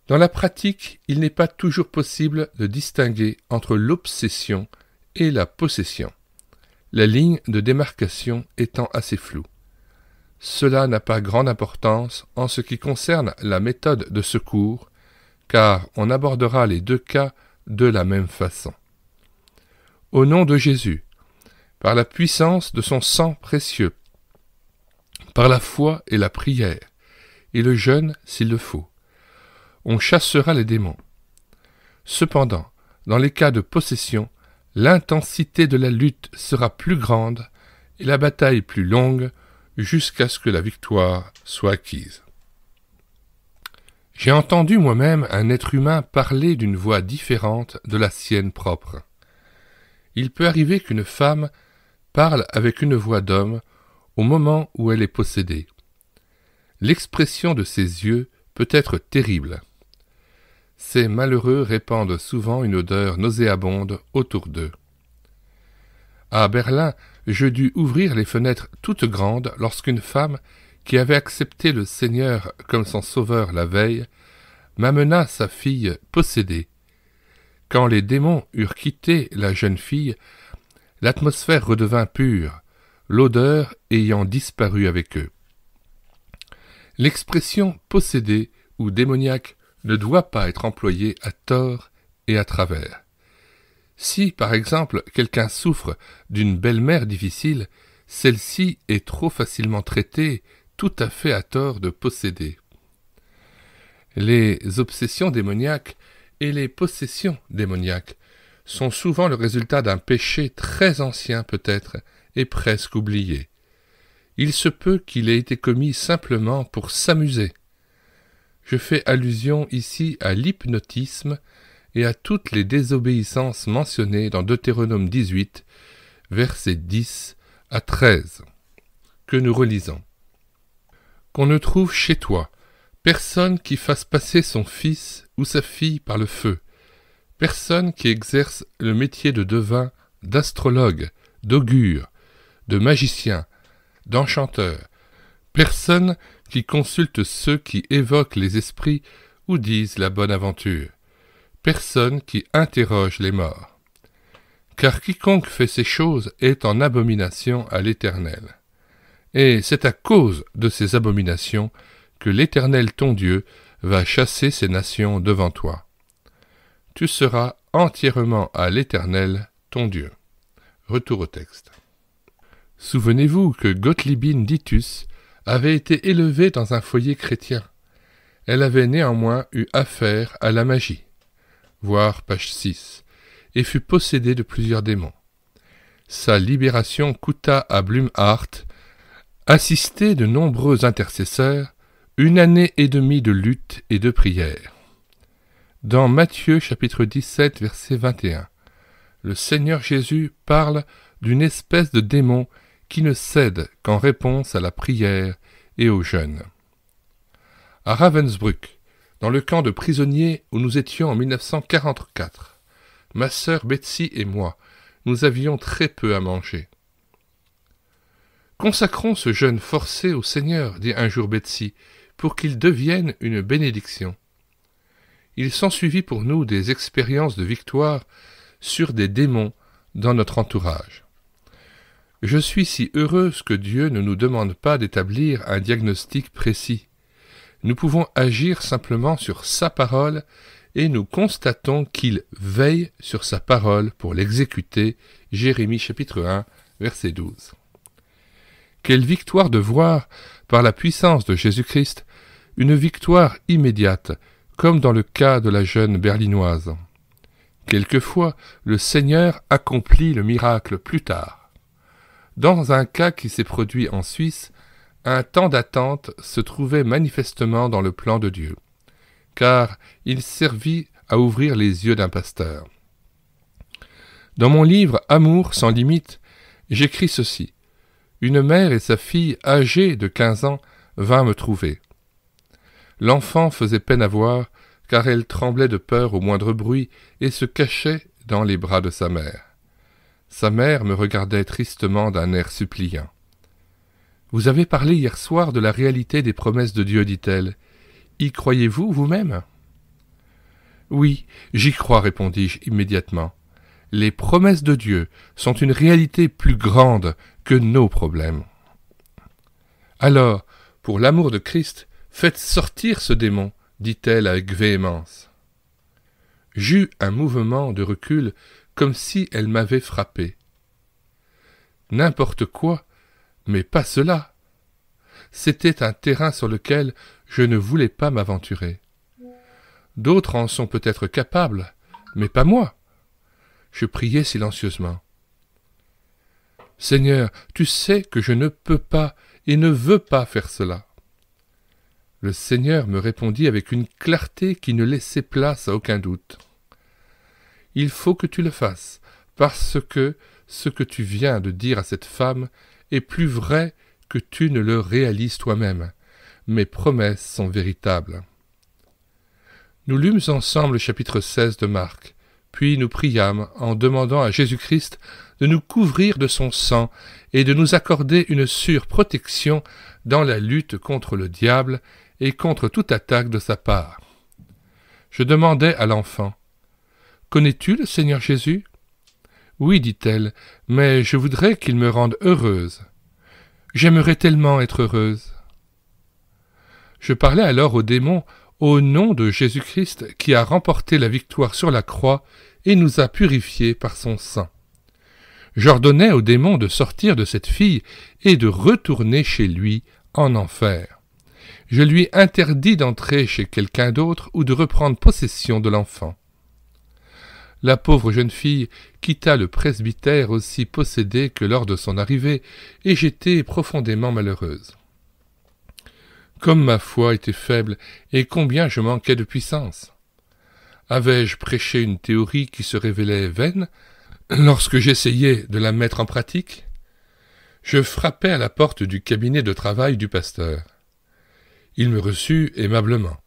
Dans la pratique, il n'est pas toujours possible de distinguer entre l'obsession et la possession, la ligne de démarcation étant assez floue. Cela n'a pas grande importance en ce qui concerne la méthode de secours, car on abordera les deux cas de la même façon. Au nom de Jésus, par la puissance de son sang précieux, par la foi et la prière, et le jeûne s'il le faut, on chassera les démons. Cependant, dans les cas de possession, l'intensité de la lutte sera plus grande et la bataille plus longue jusqu'à ce que la victoire soit acquise. J'ai entendu moi-même un être humain parler d'une voix différente de la sienne propre. Il peut arriver qu'une femme parle avec une voix d'homme au moment où elle est possédée. L'expression de ses yeux peut être terrible. Ces malheureux répandent souvent une odeur nauséabonde autour d'eux. À Berlin, je dus ouvrir les fenêtres toutes grandes lorsqu'une femme, qui avait accepté le Seigneur comme son sauveur la veille, m'amena sa fille possédée. Quand les démons eurent quitté la jeune fille, l'atmosphère redevint pure, l'odeur ayant disparu avec eux. L'expression possédée ou démoniaque ne doit pas être employée à tort et à travers. Si, par exemple, quelqu'un souffre d'une belle-mère difficile, celle-ci est trop facilement traitée, tout à fait à tort de posséder. Les obsessions démoniaques et les possessions démoniaques sont souvent le résultat d'un péché très ancien peut-être et presque oublié. Il se peut qu'il ait été commis simplement pour s'amuser. Je fais allusion ici à l'hypnotisme et à toutes les désobéissances mentionnées dans Deutéronome 18, versets 10 à 13, que nous relisons. Qu'on ne trouve chez toi personne qui fasse passer son fils ou sa fille par le feu, personne qui exerce le métier de devin, d'astrologue, d'augure, de magicien, d'enchanteur, personne qui consulte ceux qui évoquent les esprits ou disent la bonne aventure, personne qui interroge les morts. Car quiconque fait ces choses est en abomination à l'Éternel. Et c'est à cause de ces abominations que l'Éternel ton Dieu va chasser ces nations devant toi. Tu seras entièrement à l'Éternel ton Dieu. Retour au texte. Souvenez-vous que Gottliebine d'Itus avait été élevée dans un foyer chrétien. Elle avait néanmoins eu affaire à la magie, voir page 6, et fut possédée de plusieurs démons. Sa libération coûta à Blumhardt, assisté de nombreux intercesseurs, 1 année et demie de lutte et de prière. Dans Matthieu chapitre 17, verset 21, le Seigneur Jésus parle d'une espèce de démon qui ne cède qu'en réponse à la prière et au jeûne. À Ravensbrück, dans le camp de prisonniers où nous étions en 1944, ma sœur Betsy et moi, nous avions très peu à manger. « Consacrons ce jeûne forcé au Seigneur, dit un jour Betsy, pour qu'il devienne une bénédiction. » Il s'ensuivit pour nous des expériences de victoire sur des démons dans notre entourage. Je suis si heureuse que Dieu ne nous demande pas d'établir un diagnostic précis. Nous pouvons agir simplement sur sa parole et nous constatons qu'il veille sur sa parole pour l'exécuter. Jérémie chapitre 1, verset 12. Quelle victoire de voir, par la puissance de Jésus-Christ, une victoire immédiate, comme dans le cas de la jeune berlinoise. Quelquefois, le Seigneur accomplit le miracle plus tard. Dans un cas qui s'est produit en Suisse, un temps d'attente se trouvait manifestement dans le plan de Dieu, car il servit à ouvrir les yeux d'un pasteur. Dans mon livre « Amour sans limite », j'écris ceci. Une mère et sa fille âgée de 15 ans vinrent me trouver. L'enfant faisait peine à voir, car elle tremblait de peur au moindre bruit et se cachait dans les bras de sa mère. Sa mère me regardait tristement d'un air suppliant. « Vous avez parlé hier soir de la réalité des promesses de Dieu, dit-elle. Y croyez-vous vous-même » ? « Oui, j'y crois, répondis-je immédiatement. Les promesses de Dieu sont une réalité plus grande que nos problèmes. Alors, pour l'amour de Christ, faites sortir ce démon, dit-elle avec véhémence. J'eus un mouvement de recul comme si elle m'avait frappé. N'importe quoi, mais pas cela. C'était un terrain sur lequel je ne voulais pas m'aventurer. D'autres en sont peut-être capables, mais pas moi. Je priai silencieusement. « Seigneur, tu sais que je ne peux pas et ne veux pas faire cela. » Le Seigneur me répondit avec une clarté qui ne laissait place à aucun doute. « Il faut que tu le fasses, parce que ce que tu viens de dire à cette femme est plus vrai que tu ne le réalises toi-même. Mes promesses sont véritables. » Nous lûmes ensemble le chapitre 16 de Marc, puis nous priâmes en demandant à Jésus-Christ de nous couvrir de son sang et de nous accorder une sûre protection dans la lutte contre le diable et contre toute attaque de sa part. Je demandai à l'enfant, « Connais-tu le Seigneur Jésus » ? « Oui, dit-elle, mais je voudrais qu'il me rende heureuse. J'aimerais tellement être heureuse. » Je parlais alors au démon au nom de Jésus-Christ qui a remporté la victoire sur la croix et nous a purifiés par son sang. J'ordonnai au démon de sortir de cette fille et de retourner chez lui en enfer. Je lui interdis d'entrer chez quelqu'un d'autre ou de reprendre possession de l'enfant. La pauvre jeune fille quitta le presbytère aussi possédée que lors de son arrivée, et j'étais profondément malheureuse. Comme ma foi était faible et combien je manquais de puissance. Avais-je prêché une théorie qui se révélait vaine lorsque j'essayais de la mettre en pratique? Je frappai à la porte du cabinet de travail du pasteur. Il me reçut aimablement.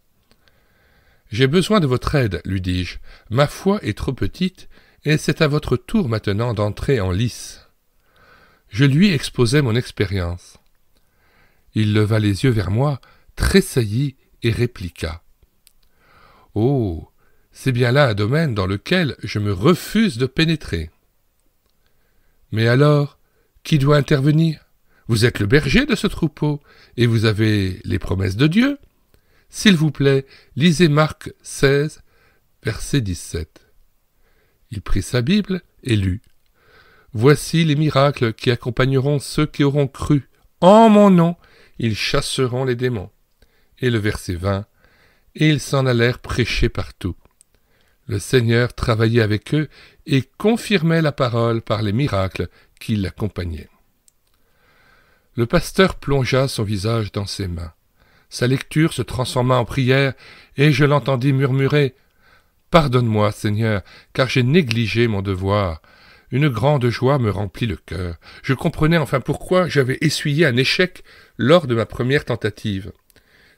« J'ai besoin de votre aide, lui dis-je. Ma foi est trop petite et c'est à votre tour maintenant d'entrer en lice. » Je lui exposai mon expérience. Il leva les yeux vers moi, tressaillit et répliqua. « Oh, c'est bien là un domaine dans lequel je me refuse de pénétrer. »« Mais alors, qui doit intervenir? Vous êtes le berger de ce troupeau, et vous avez les promesses de Dieu. S'il vous plaît, lisez Marc 16, verset 17. » Il prit sa Bible et lut. « Voici les miracles qui accompagneront ceux qui auront cru. En mon nom, ils chasseront les démons. » Et le verset 20. « Et ils s'en allèrent prêcher partout. » Le Seigneur travaillait avec eux et confirmait la parole par les miracles qui l'accompagnaient. Le pasteur plongea son visage dans ses mains. Sa lecture se transforma en prière et je l'entendis murmurer « Pardonne-moi, Seigneur, car j'ai négligé mon devoir. » Une grande joie me remplit le cœur. Je comprenais enfin pourquoi j'avais essuyé un échec lors de ma première tentative.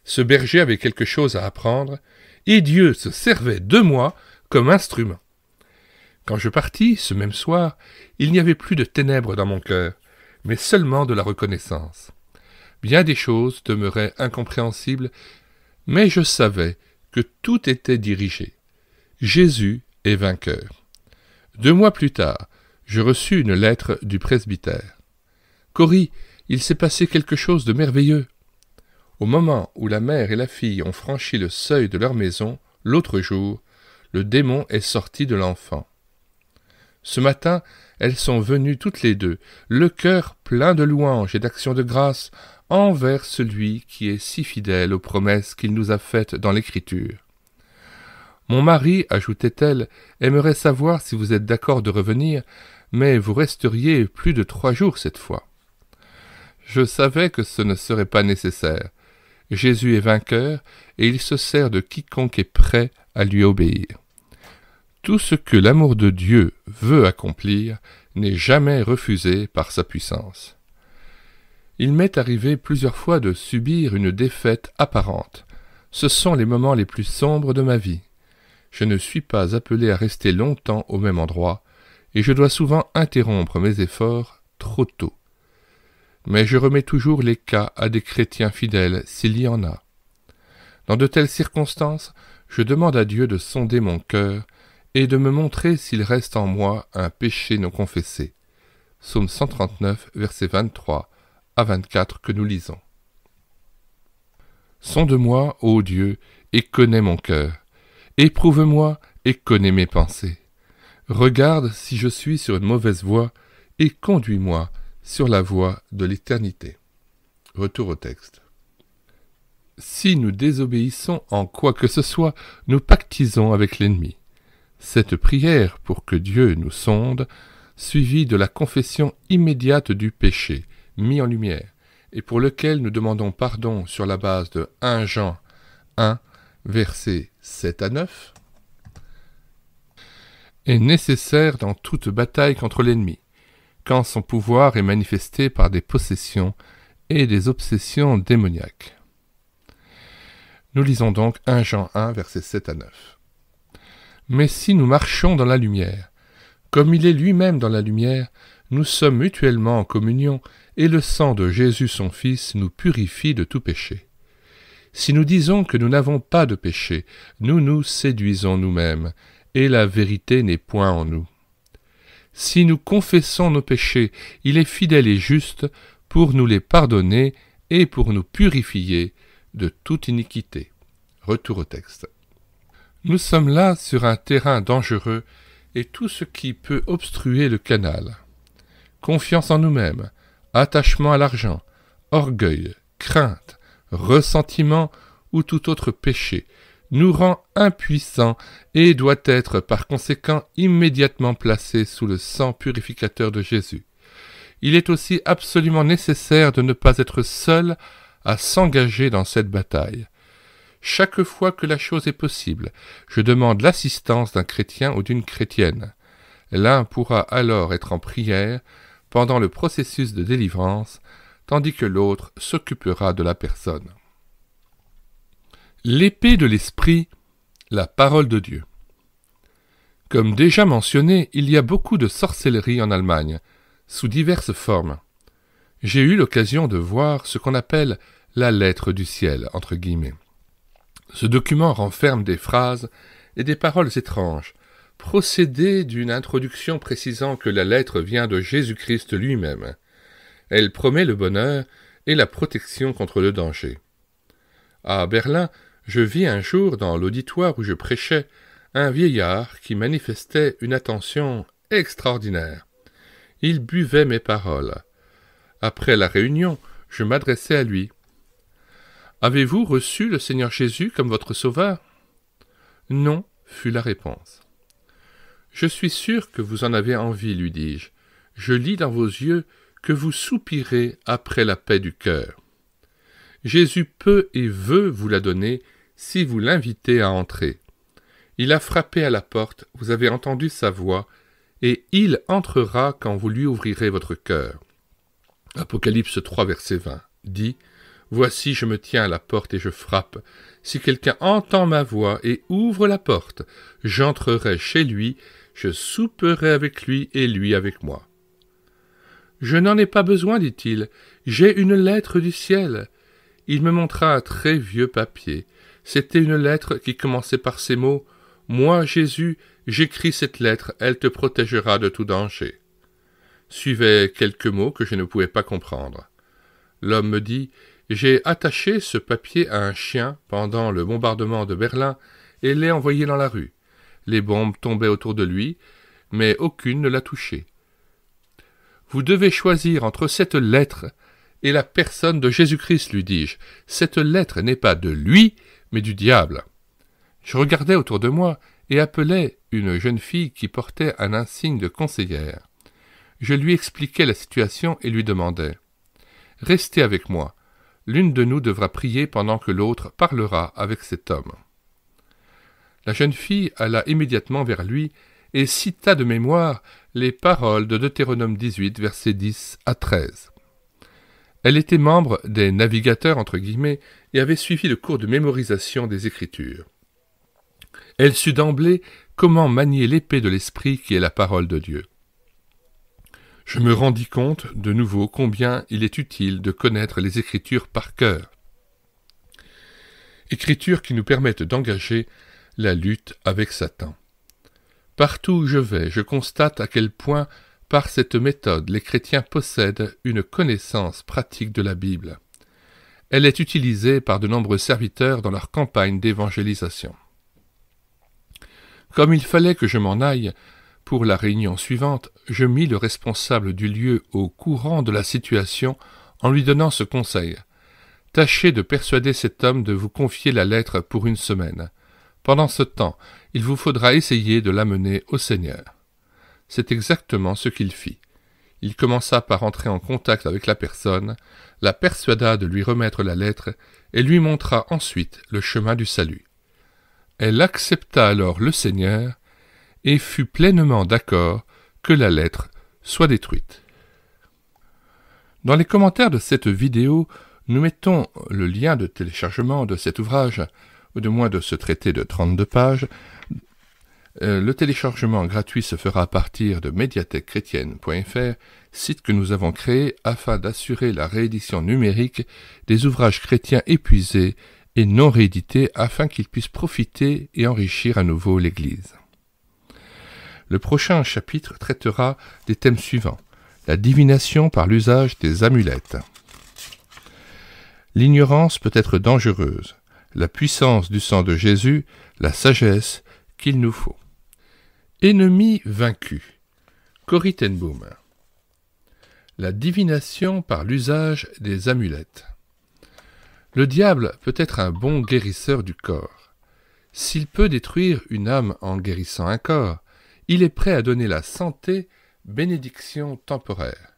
Ce berger avait quelque chose à apprendre, et Dieu se servait de moi comme instrument. Quand je partis, ce même soir, il n'y avait plus de ténèbres dans mon cœur, mais seulement de la reconnaissance. Bien des choses demeuraient incompréhensibles, mais je savais que tout était dirigé. Jésus est vainqueur. 2 mois plus tard, je reçus une lettre du presbytère. « Corrie, il s'est passé quelque chose de merveilleux. » Au moment où la mère et la fille ont franchi le seuil de leur maison, l'autre jour, le démon est sorti de l'enfant. Ce matin, elles sont venues toutes les deux, le cœur plein de louanges et d'actions de grâce envers celui qui est si fidèle aux promesses qu'il nous a faites dans l'Écriture. Mon mari, ajoutait-elle, aimerait savoir si vous êtes d'accord de revenir, mais vous resteriez plus de 3 jours cette fois. Je savais que ce ne serait pas nécessaire. Jésus est vainqueur, et il se sert de quiconque est prêt à lui obéir. Tout ce que l'amour de Dieu veut accomplir n'est jamais refusé par sa puissance. Il m'est arrivé plusieurs fois de subir une défaite apparente. Ce sont les moments les plus sombres de ma vie. Je ne suis pas appelé à rester longtemps au même endroit, et je dois souvent interrompre mes efforts trop tôt. Mais je remets toujours les cas à des chrétiens fidèles s'il y en a. Dans de telles circonstances, je demande à Dieu de sonder mon cœur et de me montrer s'il reste en moi un péché non confessé. Psaume 139, versets 23 à 24 que nous lisons. Sonde-moi, ô Dieu, et connais mon cœur. Éprouve-moi et connais mes pensées. Regarde si je suis sur une mauvaise voie et conduis-moi sur la voie de l'éternité. Retour au texte. Si nous désobéissons en quoi que ce soit, nous pactisons avec l'ennemi. Cette prière pour que Dieu nous sonde, suivie de la confession immédiate du péché, mis en lumière, et pour lequel nous demandons pardon sur la base de 1 Jean 1, versets 7 à 9, est nécessaire dans toute bataille contre l'ennemi, quand son pouvoir est manifesté par des possessions et des obsessions démoniaques. Nous lisons donc 1 Jean 1, versets 7 à 9. Mais si nous marchons dans la lumière, comme il est lui-même dans la lumière, nous sommes mutuellement en communion, et le sang de Jésus son Fils nous purifie de tout péché. Si nous disons que nous n'avons pas de péché, nous nous séduisons nous-mêmes, et la vérité n'est point en nous. Si nous confessons nos péchés, il est fidèle et juste pour nous les pardonner et pour nous purifier de toute iniquité. Retour au texte. Nous sommes là sur un terrain dangereux et tout ce qui peut obstruer le canal. Confiance en nous-mêmes, attachement à l'argent, orgueil, crainte, ressentiment ou tout autre péché nous rend impuissants et doit être par conséquent immédiatement placé sous le sang purificateur de Jésus. Il est aussi absolument nécessaire de ne pas être seul à s'engager dans cette bataille. Chaque fois que la chose est possible, je demande l'assistance d'un chrétien ou d'une chrétienne. L'un pourra alors être en prière pendant le processus de délivrance, tandis que l'autre s'occupera de la personne. L'épée de l'esprit, la parole de Dieu. Comme déjà mentionné, il y a beaucoup de sorcellerie en Allemagne, sous diverses formes. J'ai eu l'occasion de voir ce qu'on appelle la lettre du ciel, entre guillemets. Ce document renferme des phrases et des paroles étranges, procédées d'une introduction précisant que la lettre vient de Jésus-Christ lui-même. Elle promet le bonheur et la protection contre le danger. À Berlin, je vis un jour dans l'auditoire où je prêchais un vieillard qui manifestait une attention extraordinaire. Il buvait mes paroles. Après la réunion, je m'adressai à lui. « Avez-vous reçu le Seigneur Jésus comme votre sauveur ?» « Non, fut la réponse. »« Je suis sûr que vous en avez envie, lui dis-je. Je lis dans vos yeux que vous soupirez après la paix du cœur. Jésus peut et veut vous la donner si vous l'invitez à entrer. Il a frappé à la porte, vous avez entendu sa voix, et il entrera quand vous lui ouvrirez votre cœur. Apocalypse 3, verset 20 dit « Voici, je me tiens à la porte et je frappe. Si quelqu'un entend ma voix et ouvre la porte, j'entrerai chez lui, je souperai avec lui et lui avec moi. » Je n'en ai pas besoin, dit-il, j'ai une lettre du ciel. Il me montra un très vieux papier. C'était une lettre qui commençait par ces mots « Moi, Jésus, j'écris cette lettre, elle te protégera de tout danger. » Suivaient quelques mots que je ne pouvais pas comprendre. L'homme me dit « J'ai attaché ce papier à un chien pendant le bombardement de Berlin et l'ai envoyé dans la rue. Les bombes tombaient autour de lui, mais aucune ne l'a touché. Vous devez choisir entre cette lettre et la personne de Jésus-Christ, lui dis-je. Cette lettre n'est pas de lui, mais du diable. Je regardais autour de moi et appelais une jeune fille qui portait un insigne de conseillère. Je lui expliquai la situation et lui demandai « Restez avec moi. L'une de nous devra prier pendant que l'autre parlera avec cet homme. » La jeune fille alla immédiatement vers lui et cita de mémoire les paroles de Deutéronome 18, versets 10 à 13. Elle était membre des navigateurs, entre guillemets, et avait suivi le cours de mémorisation des Écritures. Elle sut d'emblée comment manier l'épée de l'esprit qui est la parole de Dieu. Je me rendis compte, de nouveau, combien il est utile de connaître les Écritures par cœur. Écritures qui nous permettent d'engager la lutte avec Satan. Partout où je vais, je constate à quel point, par cette méthode, les chrétiens possèdent une connaissance pratique de la Bible. Elle est utilisée par de nombreux serviteurs dans leur campagne d'évangélisation. Comme il fallait que je m'en aille pour la réunion suivante, je mis le responsable du lieu au courant de la situation en lui donnant ce conseil. Tâchez de persuader cet homme de vous confier la lettre pour une semaine. Pendant ce temps, il vous faudra essayer de l'amener au Seigneur. C'est exactement ce qu'il fit. Il commença par entrer en contact avec la personne, la persuada de lui remettre la lettre et lui montra ensuite le chemin du salut. Elle accepta alors le Seigneur et fut pleinement d'accord que la lettre soit détruite. Dans les commentaires de cette vidéo, nous mettons le lien de téléchargement de cet ouvrage, ou de moins de ce traité de 32 pages. Le téléchargement gratuit se fera à partir de médiathèquechrétienne.fr, site que nous avons créé afin d'assurer la réédition numérique des ouvrages chrétiens épuisés et non réédités afin qu'ils puissent profiter et enrichir à nouveau l'Église. Le prochain chapitre traitera des thèmes suivants. La divination par l'usage des amulettes. L'ignorance peut être dangereuse. La puissance du sang de Jésus, la sagesse qu'il nous faut. Ennemi vaincu. Corrie ten Boom. La divination par l'usage des amulettes. Le diable peut être un bon guérisseur du corps. S'il peut détruire une âme en guérissant un corps, il est prêt à donner la santé, bénédiction temporaire.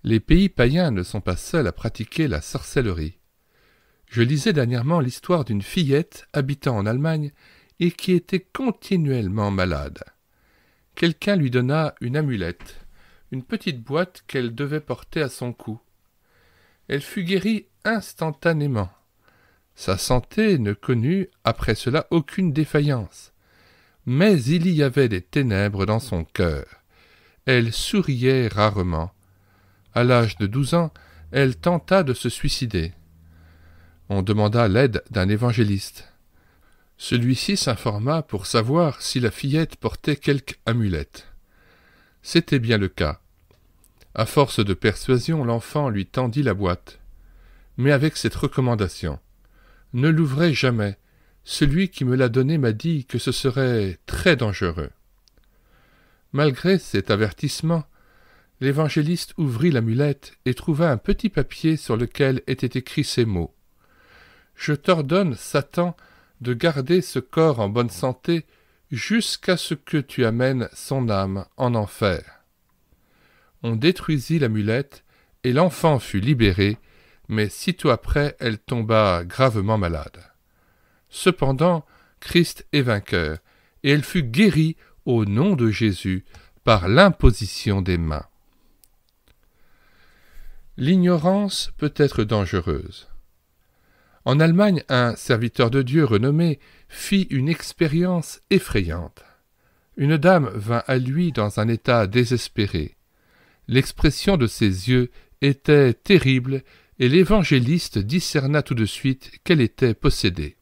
Les pays païens ne sont pas seuls à pratiquer la sorcellerie. Je lisais dernièrement l'histoire d'une fillette habitant en Allemagne et qui était continuellement malade. Quelqu'un lui donna une amulette, une petite boîte qu'elle devait porter à son cou. Elle fut guérie instantanément. Sa santé ne connut après cela aucune défaillance. Mais il y avait des ténèbres dans son cœur. Elle souriait rarement. À l'âge de 12 ans, elle tenta de se suicider. On demanda l'aide d'un évangéliste. Celui-ci s'informa pour savoir si la fillette portait quelque amulette. C'était bien le cas. À force de persuasion, l'enfant lui tendit la boîte. Mais avec cette recommandation. « Ne l'ouvrez jamais. Celui qui me l'a donnée m'a dit que ce serait très dangereux. » Malgré cet avertissement, l'évangéliste ouvrit l'amulette et trouva un petit papier sur lequel étaient écrits ces mots. « Je t'ordonne, Satan, de garder ce corps en bonne santé jusqu'à ce que tu amènes son âme en enfer. » On détruisit l'amulette et l'enfant fut libéré, mais sitôt après elle tomba gravement malade. Cependant, Christ est vainqueur, et elle fut guérie au nom de Jésus par l'imposition des mains. L'ignorance peut être dangereuse. En Allemagne, un serviteur de Dieu renommé fit une expérience effrayante. Une dame vint à lui dans un état désespéré. L'expression de ses yeux était terrible et l'évangéliste discerna tout de suite qu'elle était possédée.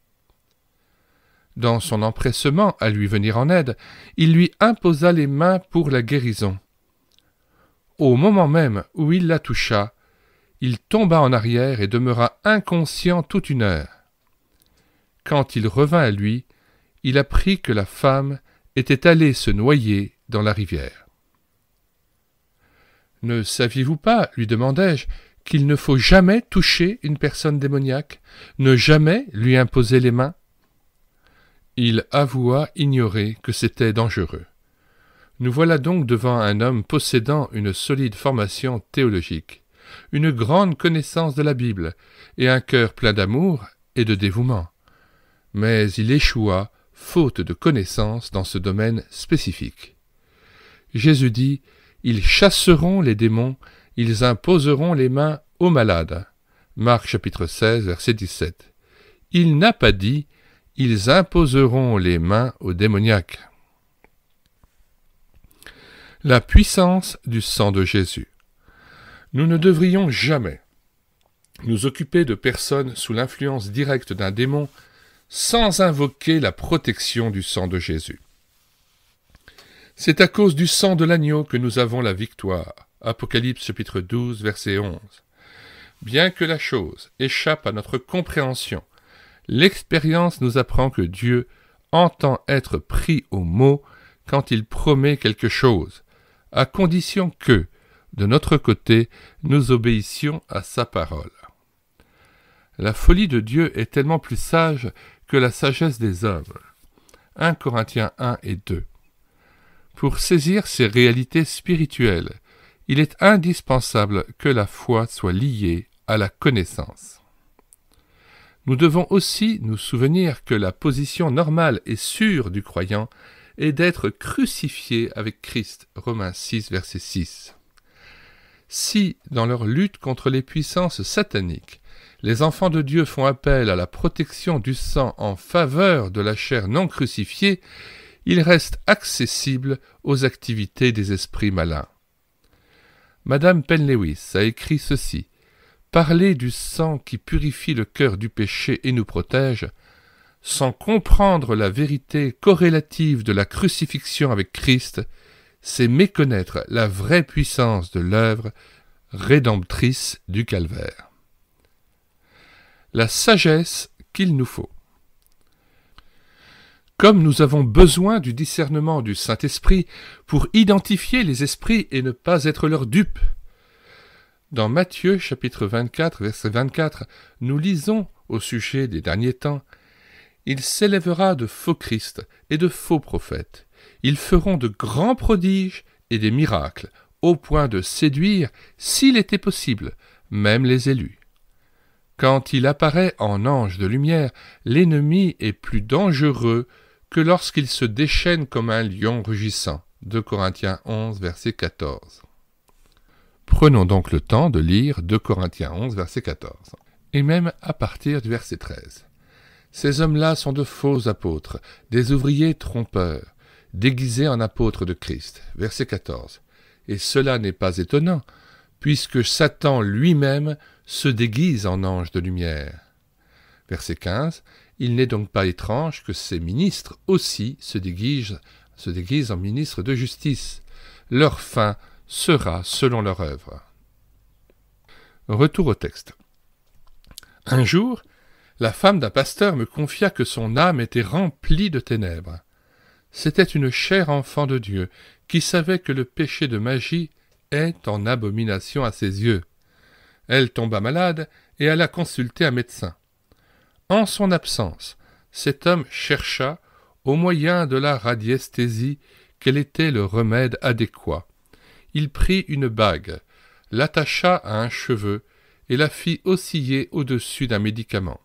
Dans son empressement à lui venir en aide, il lui imposa les mains pour la guérison. Au moment même où il la toucha, il tomba en arrière et demeura inconscient toute une heure. Quand il revint à lui, il apprit que la femme était allée se noyer dans la rivière. « Ne saviez-vous pas, lui demandai-je, qu'il ne faut jamais toucher une personne démoniaque, ne jamais lui imposer les mains ?» Il avoua ignorer que c'était dangereux. Nous voilà donc devant un homme possédant une solide formation théologique, une grande connaissance de la Bible et un cœur plein d'amour et de dévouement. Mais il échoua, faute de connaissances dans ce domaine spécifique. Jésus dit « Ils chasseront les démons, ils imposeront les mains aux malades. » Marc chapitre 16, verset 17. Il n'a pas dit « Ils imposeront les mains aux démoniaques. » La puissance du sang de Jésus. Nous ne devrions jamais nous occuper de personnes sous l'influence directe d'un démon sans invoquer la protection du sang de Jésus. C'est à cause du sang de l'agneau que nous avons la victoire. Apocalypse chapitre 12, verset 11. Bien que la chose échappe à notre compréhension, l'expérience nous apprend que Dieu entend être pris au mot quand il promet quelque chose, à condition que, de notre côté, nous obéissions à sa parole. La folie de Dieu est tellement plus sage que la sagesse des hommes. 1 Corinthiens 1 et 2. Pour saisir ces réalités spirituelles, il est indispensable que la foi soit liée à la connaissance. Nous devons aussi nous souvenir que la position normale et sûre du croyant est d'être crucifié avec Christ. Romains 6, verset 6. Si, dans leur lutte contre les puissances sataniques, les enfants de Dieu font appel à la protection du sang en faveur de la chair non crucifiée, ils restent accessibles aux activités des esprits malins. Madame Penn-Lewis a écrit ceci: « Parler du sang qui purifie le cœur du péché et nous protège, sans comprendre la vérité corrélative de la crucifixion avec Christ, c'est méconnaître la vraie puissance de l'œuvre rédemptrice du calvaire. » La sagesse qu'il nous faut. Comme nous avons besoin du discernement du Saint-Esprit pour identifier les esprits et ne pas être leurs dupes. Dans Matthieu chapitre 24, verset 24, nous lisons au sujet des derniers temps: « Il s'élèvera de faux Christ et de faux prophètes. Ils feront de grands prodiges et des miracles, au point de séduire, s'il était possible, même les élus. Quand il apparaît en ange de lumière, l'ennemi est plus dangereux que lorsqu'il se déchaîne comme un lion rugissant. 2 Corinthiens 11, verset 14. Prenons donc le temps de lire 2 Corinthiens 11, verset 14, et même à partir du verset 13. Ces hommes-là sont de faux apôtres, des ouvriers trompeurs, déguisés en apôtres de Christ. Verset 14. Et cela n'est pas étonnant, puisque Satan lui-même se déguise en ange de lumière. Verset 15. Il n'est donc pas étrange que ces ministres aussi se déguisent en ministres de justice. Leur fin sera selon leur œuvre. Retour au texte. Un jour, la femme d'un pasteur me confia que son âme était remplie de ténèbres. C'était une chère enfant de Dieu qui savait que le péché de magie est en abomination à ses yeux. Elle tomba malade et alla consulter un médecin. En son absence, cet homme chercha, au moyen de la radiesthésie, quel était le remède adéquat. Il prit une bague, l'attacha à un cheveu et la fit osciller au-dessus d'un médicament.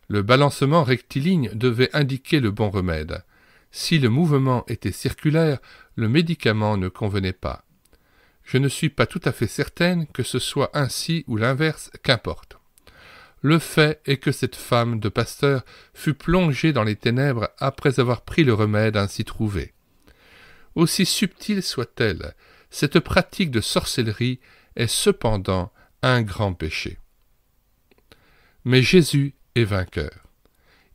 Le balancement rectiligne devait indiquer le bon remède. Si le mouvement était circulaire, le médicament ne convenait pas. Je ne suis pas tout à fait certaine que ce soit ainsi ou l'inverse, qu'importe. Le fait est que cette femme de pasteur fut plongée dans les ténèbres après avoir pris le remède ainsi trouvé. Aussi subtile soit-elle, cette pratique de sorcellerie est cependant un grand péché. Mais Jésus est vainqueur.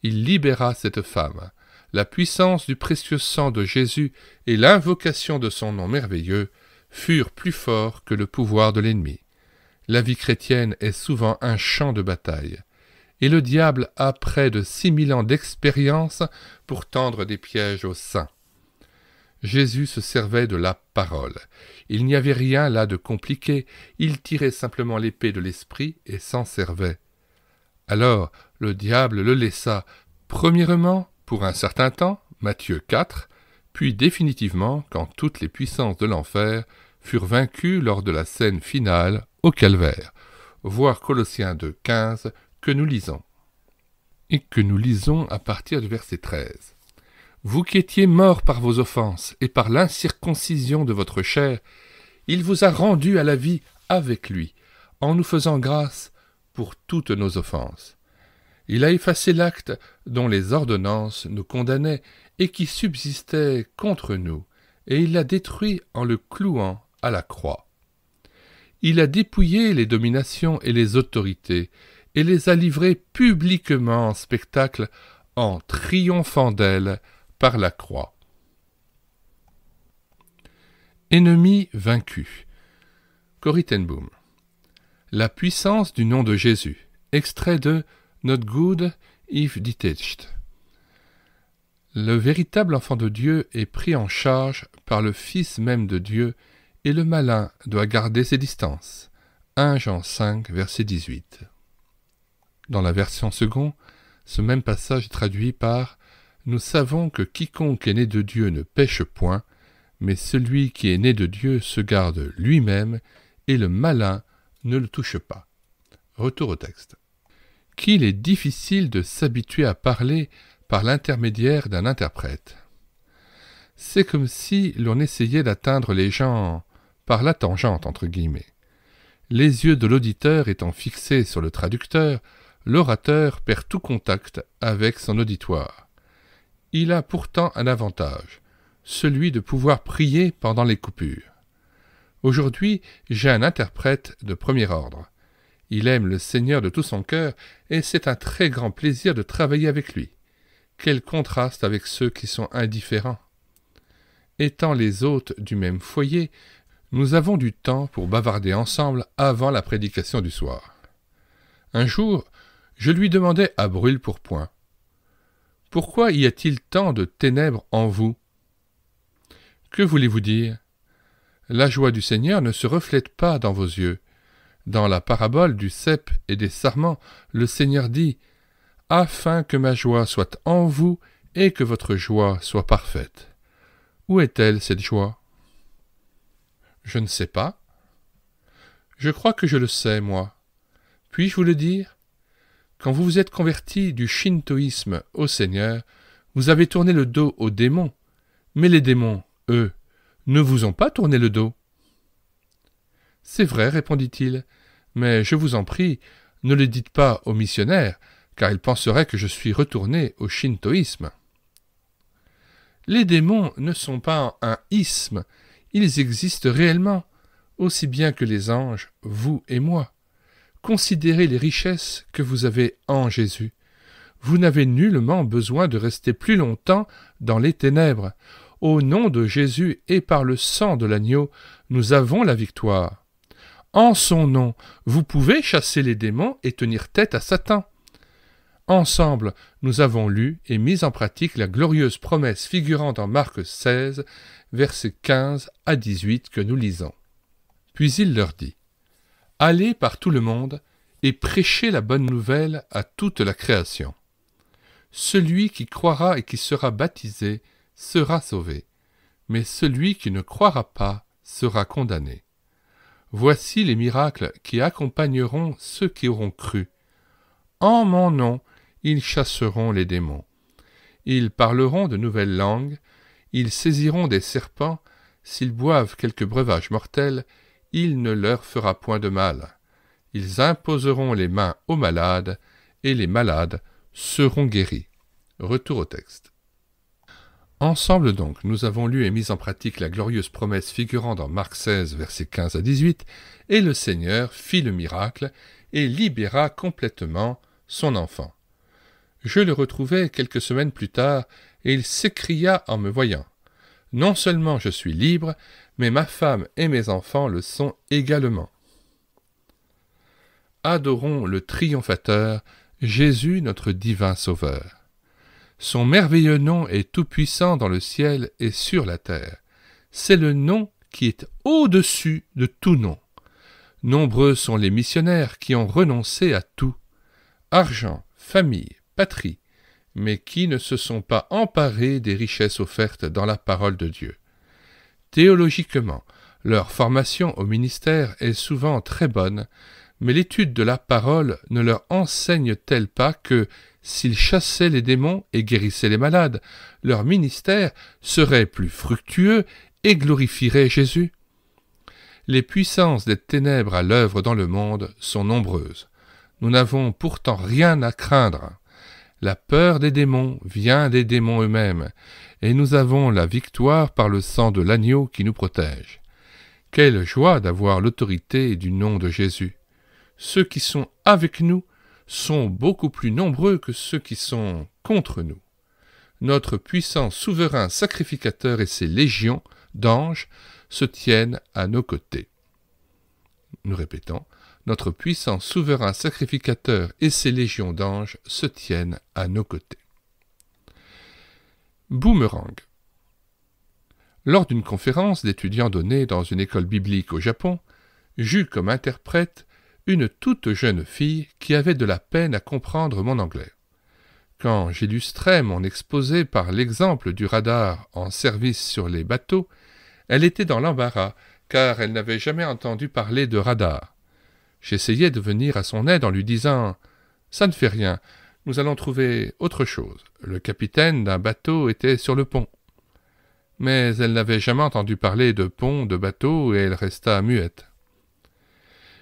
Il libéra cette femme. La puissance du précieux sang de Jésus et l'invocation de son nom merveilleux furent plus forts que le pouvoir de l'ennemi. La vie chrétienne est souvent un champ de bataille, et le diable a près de 6000 ans d'expérience pour tendre des pièges aux saints. Jésus se servait de la parole. Il n'y avait rien là de compliqué, il tirait simplement l'épée de l'esprit et s'en servait. Alors le diable le laissa, premièrement pour un certain temps, Matthieu 4, puis définitivement quand toutes les puissances de l'enfer furent vaincues lors de la scène finale au calvaire. Voir Colossiens 2,15 que nous lisons. Et que nous lisons à partir du verset 13. Vous qui étiez morts par vos offenses et par l'incirconcision de votre chair, il vous a rendus à la vie avec lui, en nous faisant grâce pour toutes nos offenses. Il a effacé l'acte dont les ordonnances nous condamnaient et qui subsistait contre nous, et il l'a détruit en le clouant à la croix. Il a dépouillé les dominations et les autorités, et les a livrées publiquement en spectacle en triomphant d'elles par la croix. Ennemi vaincu. Corrie ten Boom. La puissance du nom de Jésus. Extrait de Not Good If Detached. Le véritable enfant de Dieu est pris en charge par le Fils même de Dieu et le malin doit garder ses distances. 1 Jean 5, verset 18. Dans la version seconde, ce même passage est traduit par « Nous savons que quiconque est né de Dieu ne pêche point, mais celui qui est né de Dieu se garde lui-même, et le malin ne le touche pas. » Retour au texte. Qu'il est difficile de s'habituer à parler par l'intermédiaire d'un interprète. C'est comme si l'on essayait d'atteindre les gens par la tangente, entre guillemets. Les yeux de l'auditeur étant fixés sur le traducteur, l'orateur perd tout contact avec son auditoire. Il a pourtant un avantage, celui de pouvoir prier pendant les coupures. Aujourd'hui, j'ai un interprète de premier ordre. Il aime le Seigneur de tout son cœur et c'est un très grand plaisir de travailler avec lui. Quel contraste avec ceux qui sont indifférents. Étant les hôtes du même foyer, nous avons du temps pour bavarder ensemble avant la prédication du soir. Un jour, je lui demandai à brûle-pourpoint « Pourquoi y a-t-il tant de ténèbres en vous ?» Que voulez-vous dire ? La joie du Seigneur ne se reflète pas dans vos yeux. Dans la parabole du cep et des sarments, le Seigneur dit « Afin que ma joie soit en vous et que votre joie soit parfaite. » Où est-elle, cette joie ? Je ne sais pas. Je crois que je le sais, moi. Puis-je vous le dire ? Quand vous vous êtes converti du shintoïsme au Seigneur, vous avez tourné le dos aux démons, mais les démons, eux, ne vous ont pas tourné le dos. C'est vrai, répondit-il, mais je vous en prie, ne le dites pas aux missionnaires, car ils penseraient que je suis retourné au shintoïsme. Les démons ne sont pas un isme, ils existent réellement, aussi bien que les anges, vous et moi. Considérez les richesses que vous avez en Jésus. Vous n'avez nullement besoin de rester plus longtemps dans les ténèbres. Au nom de Jésus et par le sang de l'agneau, nous avons la victoire. En son nom, vous pouvez chasser les démons et tenir tête à Satan. Ensemble, nous avons lu et mis en pratique la glorieuse promesse figurant dans Marc 16, versets 15 à 18 que nous lisons. Puis il leur dit « Allez par tout le monde et prêchez la bonne nouvelle à toute la création. Celui qui croira et qui sera baptisé sera sauvé, mais celui qui ne croira pas sera condamné. Voici les miracles qui accompagneront ceux qui auront cru. En mon nom, ils chasseront les démons. Ils parleront de nouvelles langues, ils saisiront des serpents, s'ils boivent quelque breuvage mortel, il ne leur fera point de mal. Ils imposeront les mains aux malades, et les malades seront guéris. » Retour au texte. Ensemble donc, nous avons lu et mis en pratique la glorieuse promesse figurant dans Marc 16, versets 15 à 18, et le Seigneur fit le miracle et libéra complètement son enfant. Je le retrouvai quelques semaines plus tard, et il s'écria en me voyant. Non seulement je suis libre, mais ma femme et mes enfants le sont également. Adorons le triomphateur, Jésus notre divin Sauveur. Son merveilleux nom est tout-puissant dans le ciel et sur la terre. C'est le nom qui est au-dessus de tout nom. Nombreux sont les missionnaires qui ont renoncé à tout, argent, famille, patrie, mais qui ne se sont pas emparés des richesses offertes dans la parole de Dieu. Théologiquement, leur formation au ministère est souvent très bonne, mais l'étude de la parole ne leur enseigne-t-elle pas que, s'ils chassaient les démons et guérissaient les malades, leur ministère serait plus fructueux et glorifierait Jésus? Les puissances des ténèbres à l'œuvre dans le monde sont nombreuses. Nous n'avons pourtant rien à craindre. La peur des démons vient des démons eux-mêmes, et nous avons la victoire par le sang de l'agneau qui nous protège. Quelle joie d'avoir l'autorité du nom de Jésus! Ceux qui sont avec nous sont beaucoup plus nombreux que ceux qui sont contre nous. Notre puissant souverain sacrificateur et ses légions d'anges se tiennent à nos côtés. Nous répétons, notre puissant souverain sacrificateur et ses légions d'anges se tiennent à nos côtés. Boomerang. Lors d'une conférence d'étudiants donnée dans une école biblique au Japon, j'eus comme interprète une toute jeune fille qui avait de la peine à comprendre mon anglais. Quand j'illustrais mon exposé par l'exemple du radar en service sur les bateaux, elle était dans l'embarras, car elle n'avait jamais entendu parler de radar. J'essayais de venir à son aide en lui disant « Ça ne fait rien, nous allons trouver autre chose. Le capitaine d'un bateau était sur le pont. » Mais elle n'avait jamais entendu parler de pont, de bateau, et elle resta muette.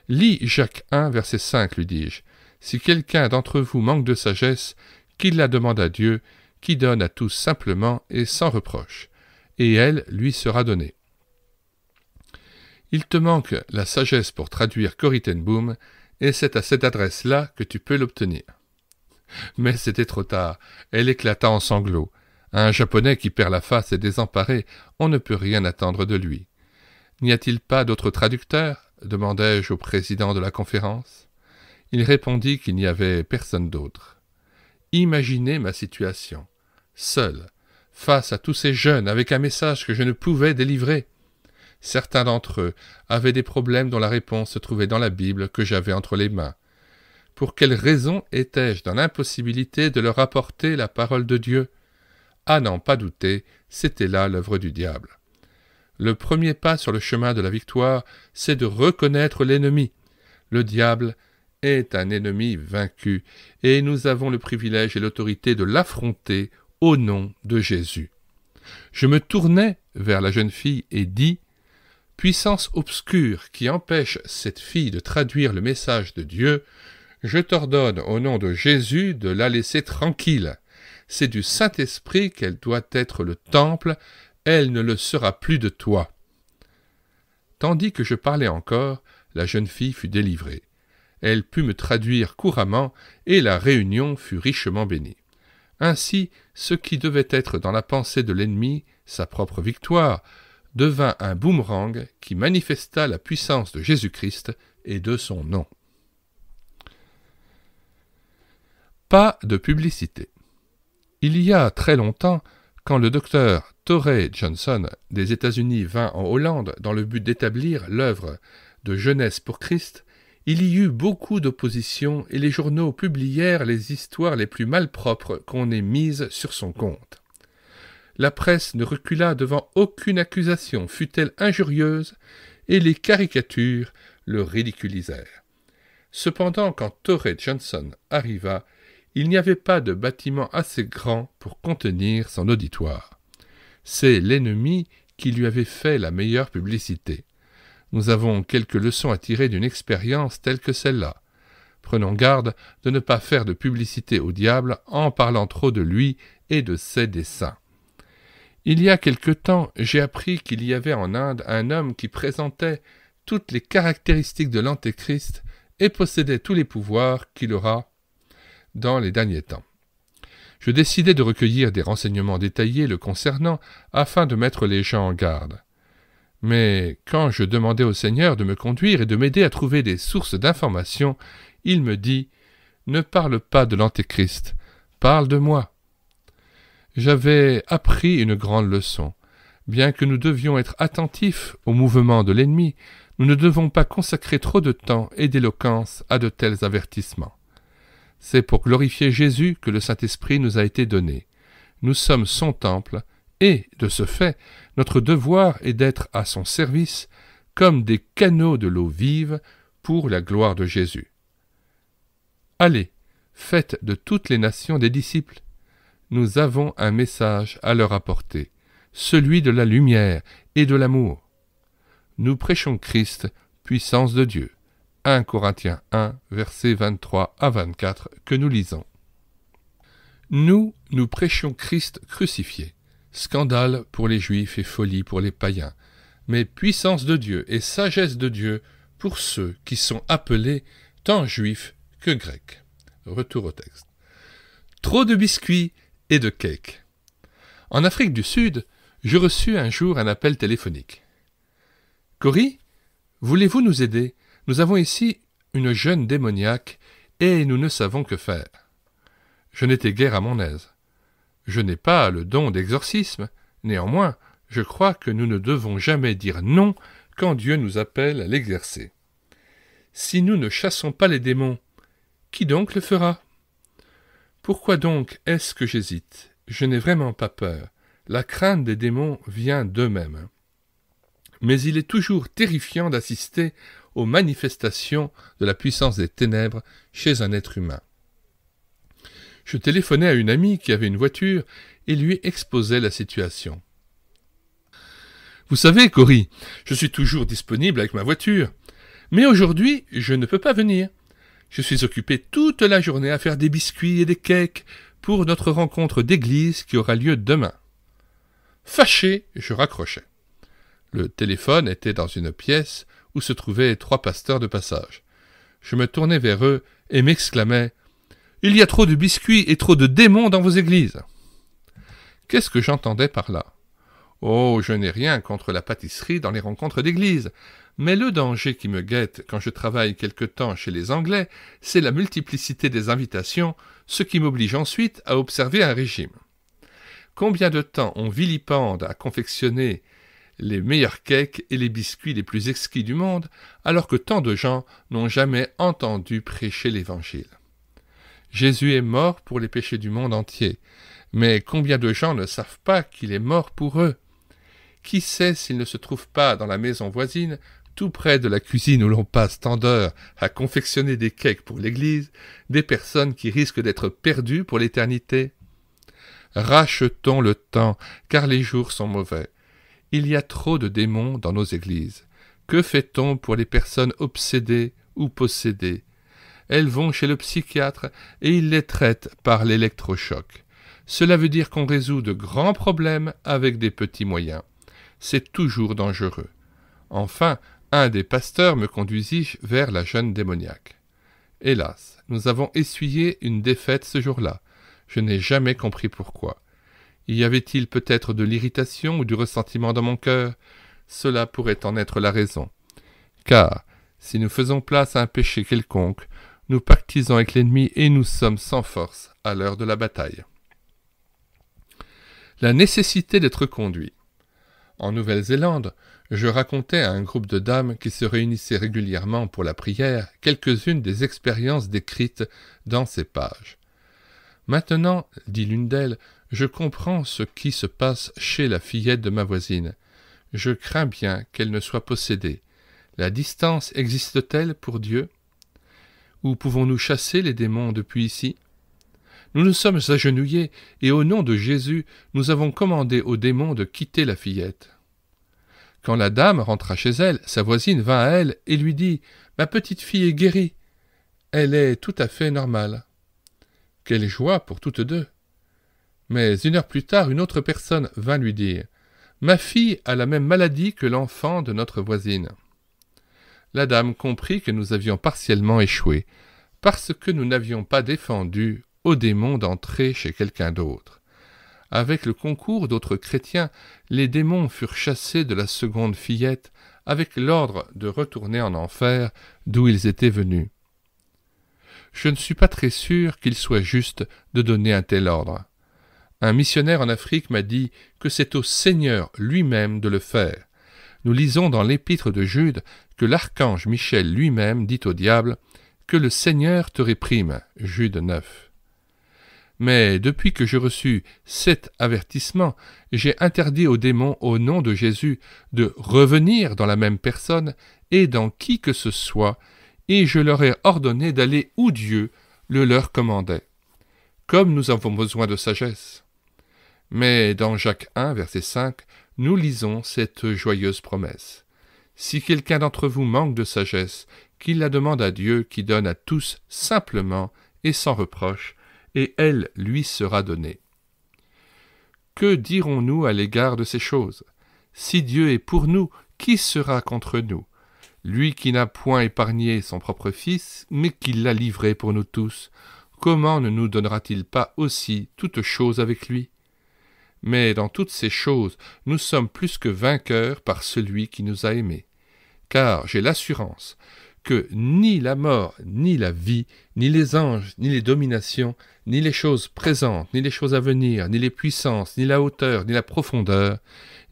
« Lis Jacques 1, verset 5, lui dis-je. Si quelqu'un d'entre vous manque de sagesse, qu'il la demande à Dieu, qui donne à tous simplement et sans reproche, et elle lui sera donnée. » Il te manque la sagesse pour traduire Corrie ten Boom, et c'est à cette adresse-là que tu peux l'obtenir. Mais c'était trop tard, elle éclata en sanglots. Un Japonais qui perd la face est désemparé, on ne peut rien attendre de lui. N'y a-t-il pas d'autre traducteur ? Demandai-je au président de la conférence. Il répondit qu'il n'y avait personne d'autre. Imaginez ma situation, seul, face à tous ces jeunes avec un message que je ne pouvais délivrer. Certains d'entre eux avaient des problèmes dont la réponse se trouvait dans la Bible que j'avais entre les mains. Pour quelle raison étais-je dans l'impossibilité de leur apporter la parole de Dieu ? À n'en pas douter, c'était là l'œuvre du diable. Le premier pas sur le chemin de la victoire, c'est de reconnaître l'ennemi. Le diable est un ennemi vaincu, et nous avons le privilège et l'autorité de l'affronter au nom de Jésus. Je me tournai vers la jeune fille et dis « Puissance obscure qui empêche cette fille de traduire le message de Dieu, je t'ordonne au nom de Jésus de la laisser tranquille. C'est du Saint-Esprit qu'elle doit être le temple, elle ne le sera plus de toi. » Tandis que je parlais encore, la jeune fille fut délivrée. Elle put me traduire couramment, et la réunion fut richement bénie. Ainsi, ce qui devait être dans la pensée de l'ennemi, sa propre victoire, devint un boomerang qui manifesta la puissance de Jésus-Christ et de son nom. Pas de publicité. Il y a très longtemps, quand le docteur Torrey Johnson des États-Unis vint en Hollande dans le but d'établir l'œuvre de Jeunesse pour Christ, il y eut beaucoup d'opposition et les journaux publièrent les histoires les plus malpropres qu'on ait mises sur son compte. La presse ne recula devant aucune accusation, fût-elle injurieuse, et les caricatures le ridiculisèrent. Cependant, quand Torrey Johnson arriva, il n'y avait pas de bâtiment assez grand pour contenir son auditoire. C'est l'ennemi qui lui avait fait la meilleure publicité. Nous avons quelques leçons à tirer d'une expérience telle que celle-là. Prenons garde de ne pas faire de publicité au diable en parlant trop de lui et de ses desseins. Il y a quelque temps, j'ai appris qu'il y avait en Inde un homme qui présentait toutes les caractéristiques de l'Antéchrist et possédait tous les pouvoirs qu'il aura dans les derniers temps. Je décidai de recueillir des renseignements détaillés le concernant afin de mettre les gens en garde. Mais quand je demandai au Seigneur de me conduire et de m'aider à trouver des sources d'informations, il me dit « Ne parle pas de l'Antéchrist, parle de moi. » j'avais appris une grande leçon. Bien que nous devions être attentifs aux mouvements de l'ennemi, nous ne devons pas consacrer trop de temps et d'éloquence à de tels avertissements. C'est pour glorifier Jésus que le Saint-Esprit nous a été donné. Nous sommes son temple, et, de ce fait, notre devoir est d'être à son service comme des canaux de l'eau vive pour la gloire de Jésus. Allez, faites de toutes les nations des disciples. Nous avons un message à leur apporter, celui de la lumière et de l'amour. Nous prêchons Christ, puissance de Dieu. 1 Corinthiens 1, versets 23 à 24, que nous lisons. Nous prêchions Christ crucifié. Scandale pour les Juifs et folie pour les païens, mais puissance de Dieu et sagesse de Dieu pour ceux qui sont appelés tant Juifs que Grecs. Retour au texte. Trop de biscuits et de cakes. En Afrique du Sud, je reçus un jour un appel téléphonique. « Cory, voulez-vous nous aider ? Nous avons ici une jeune démoniaque et nous ne savons que faire. » Je n'étais guère à mon aise. Je n'ai pas le don d'exorcisme, néanmoins, je crois que nous ne devons jamais dire non quand Dieu nous appelle à l'exercer. Si nous ne chassons pas les démons, qui donc le fera ? Pourquoi donc est-ce que j'hésite ? Je n'ai vraiment pas peur. La crainte des démons vient d'eux-mêmes. Mais il est toujours terrifiant d'assister aux manifestations de la puissance des ténèbres chez un être humain. Je téléphonais à une amie qui avait une voiture et lui exposais la situation. « Vous savez, Cory, je suis toujours disponible avec ma voiture, mais aujourd'hui, je ne peux pas venir. Je suis occupé toute la journée à faire des biscuits et des cakes pour notre rencontre d'église qui aura lieu demain. » Fâché, je raccrochais. Le téléphone était dans une pièce où se trouvaient 3 pasteurs de passage. Je me tournai vers eux et m'exclamai « Il y a trop de biscuits et trop de démons dans vos églises !» Qu'est-ce que j'entendais par là ? Oh, je n'ai rien contre la pâtisserie dans les rencontres d'église, mais le danger qui me guette quand je travaille quelque temps chez les Anglais, c'est la multiplicité des invitations, ce qui m'oblige ensuite à observer un régime. Combien de temps on vilipende à confectionner les meilleurs cakes et les biscuits les plus exquis du monde, alors que tant de gens n'ont jamais entendu prêcher l'Évangile. Jésus est mort pour les péchés du monde entier, mais combien de gens ne savent pas qu'il est mort pour eux ? Qui sait s'il ne se trouve pas dans la maison voisine, tout près de la cuisine où l'on passe tant d'heures à confectionner des cakes pour l'église, des personnes qui risquent d'être perdues pour l'éternité ? Rachetons le temps, car les jours sont mauvais. Il y a trop de démons dans nos églises. Que fait-on pour les personnes obsédées ou possédées ? Elles vont chez le psychiatre et il les traite par l'électrochoc. Cela veut dire qu'on résout de grands problèmes avec des petits moyens. C'est toujours dangereux. Enfin, un des pasteurs me conduisit vers la jeune démoniaque. Hélas, nous avons essuyé une défaite ce jour-là. Je n'ai jamais compris pourquoi. Y avait-il peut-être de l'irritation ou du ressentiment dans mon cœur ? Cela pourrait en être la raison. Car, si nous faisons place à un péché quelconque, nous pactisons avec l'ennemi et nous sommes sans force à l'heure de la bataille. La nécessité d'être conduit. En Nouvelle-Zélande, je racontais à un groupe de dames qui se réunissaient régulièrement pour la prière quelques-unes des expériences décrites dans ces pages. Maintenant, dit l'une d'elles, je comprends ce qui se passe chez la fillette de ma voisine. Je crains bien qu'elle ne soit possédée. La distance existe-t-elle pour Dieu ? Où pouvons-nous chasser les démons depuis ici ? Nous nous sommes agenouillés et au nom de Jésus, nous avons commandé aux démons de quitter la fillette. Quand la dame rentra chez elle, sa voisine vint à elle et lui dit « Ma petite fille est guérie. Elle est tout à fait normale. » Quelle joie pour toutes deux. Mais 1 heure plus tard, une autre personne vint lui dire « Ma fille a la même maladie que l'enfant de notre voisine. » La dame comprit que nous avions partiellement échoué, parce que nous n'avions pas défendu aux démons d'entrer chez quelqu'un d'autre. Avec le concours d'autres chrétiens, les démons furent chassés de la seconde fillette, avec l'ordre de retourner en enfer, d'où ils étaient venus. Je ne suis pas très sûr qu'il soit juste de donner un tel ordre. Un missionnaire en Afrique m'a dit que c'est au Seigneur lui-même de le faire. Nous lisons dans l'épître de Jude que l'archange Michel lui-même dit au diable « Que le Seigneur te réprime » Jude 9. Mais depuis que j'ai reçu cet avertissement, j'ai interdit aux démons au nom de Jésus de revenir dans la même personne et dans qui que ce soit, et je leur ai ordonné d'aller où Dieu le leur commandait. Comme nous avons besoin de sagesse. Mais dans Jacques 1, verset 5, nous lisons cette joyeuse promesse. Si quelqu'un d'entre vous manque de sagesse, qu'il la demande à Dieu qui donne à tous simplement et sans reproche, et elle lui sera donnée. Que dirons-nous à l'égard de ces choses? Si Dieu est pour nous, qui sera contre nous? Lui qui n'a point épargné son propre Fils, mais qui l'a livré pour nous tous, comment ne nous donnera-t-il pas aussi toutes choses avec lui? Mais dans toutes ces choses, nous sommes plus que vainqueurs par celui qui nous a aimés. Car j'ai l'assurance que ni la mort, ni la vie, ni les anges, ni les dominations, ni les choses présentes, ni les choses à venir, ni les puissances, ni la hauteur, ni la profondeur,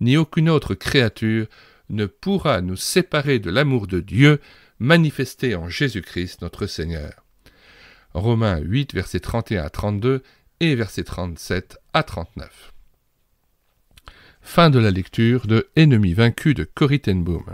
ni aucune autre créature ne pourra nous séparer de l'amour de Dieu manifesté en Jésus-Christ notre Seigneur. Romains 8, versets 31 à 32 et versets 37 à 39. Fin de la lecture de Ennemi vaincu de Corrie ten Boom.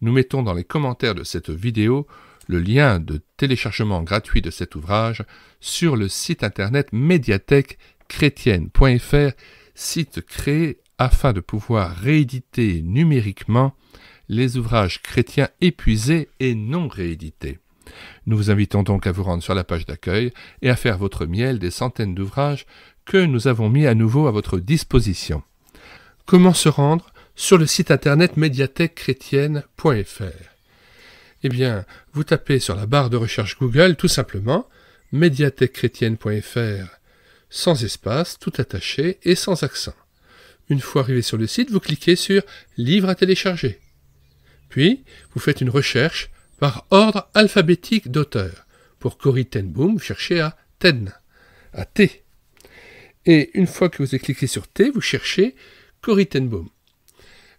Nous mettons dans les commentaires de cette vidéo le lien de téléchargement gratuit de cet ouvrage sur le site internet médiathèque-chrétienne.fr, site créé afin de pouvoir rééditer numériquement les ouvrages chrétiens épuisés et non réédités. Nous vous invitons donc à vous rendre sur la page d'accueil et à faire votre miel des centaines d'ouvrages que nous avons mis à nouveau à votre disposition. Comment se rendre sur le site internet médiathèque-chrétienne.fr? Eh bien, vous tapez sur la barre de recherche Google tout simplement médiathèque-chrétienne.fr sans espace, tout attaché et sans accent. Une fois arrivé sur le site, vous cliquez sur « Livre à télécharger ». Puis, vous faites une recherche par ordre alphabétique d'auteur. Pour Corrie ten Boom, vous cherchez à Ten, à T. Et une fois que vous avez cliqué sur T, vous cherchez Corrie ten Boom.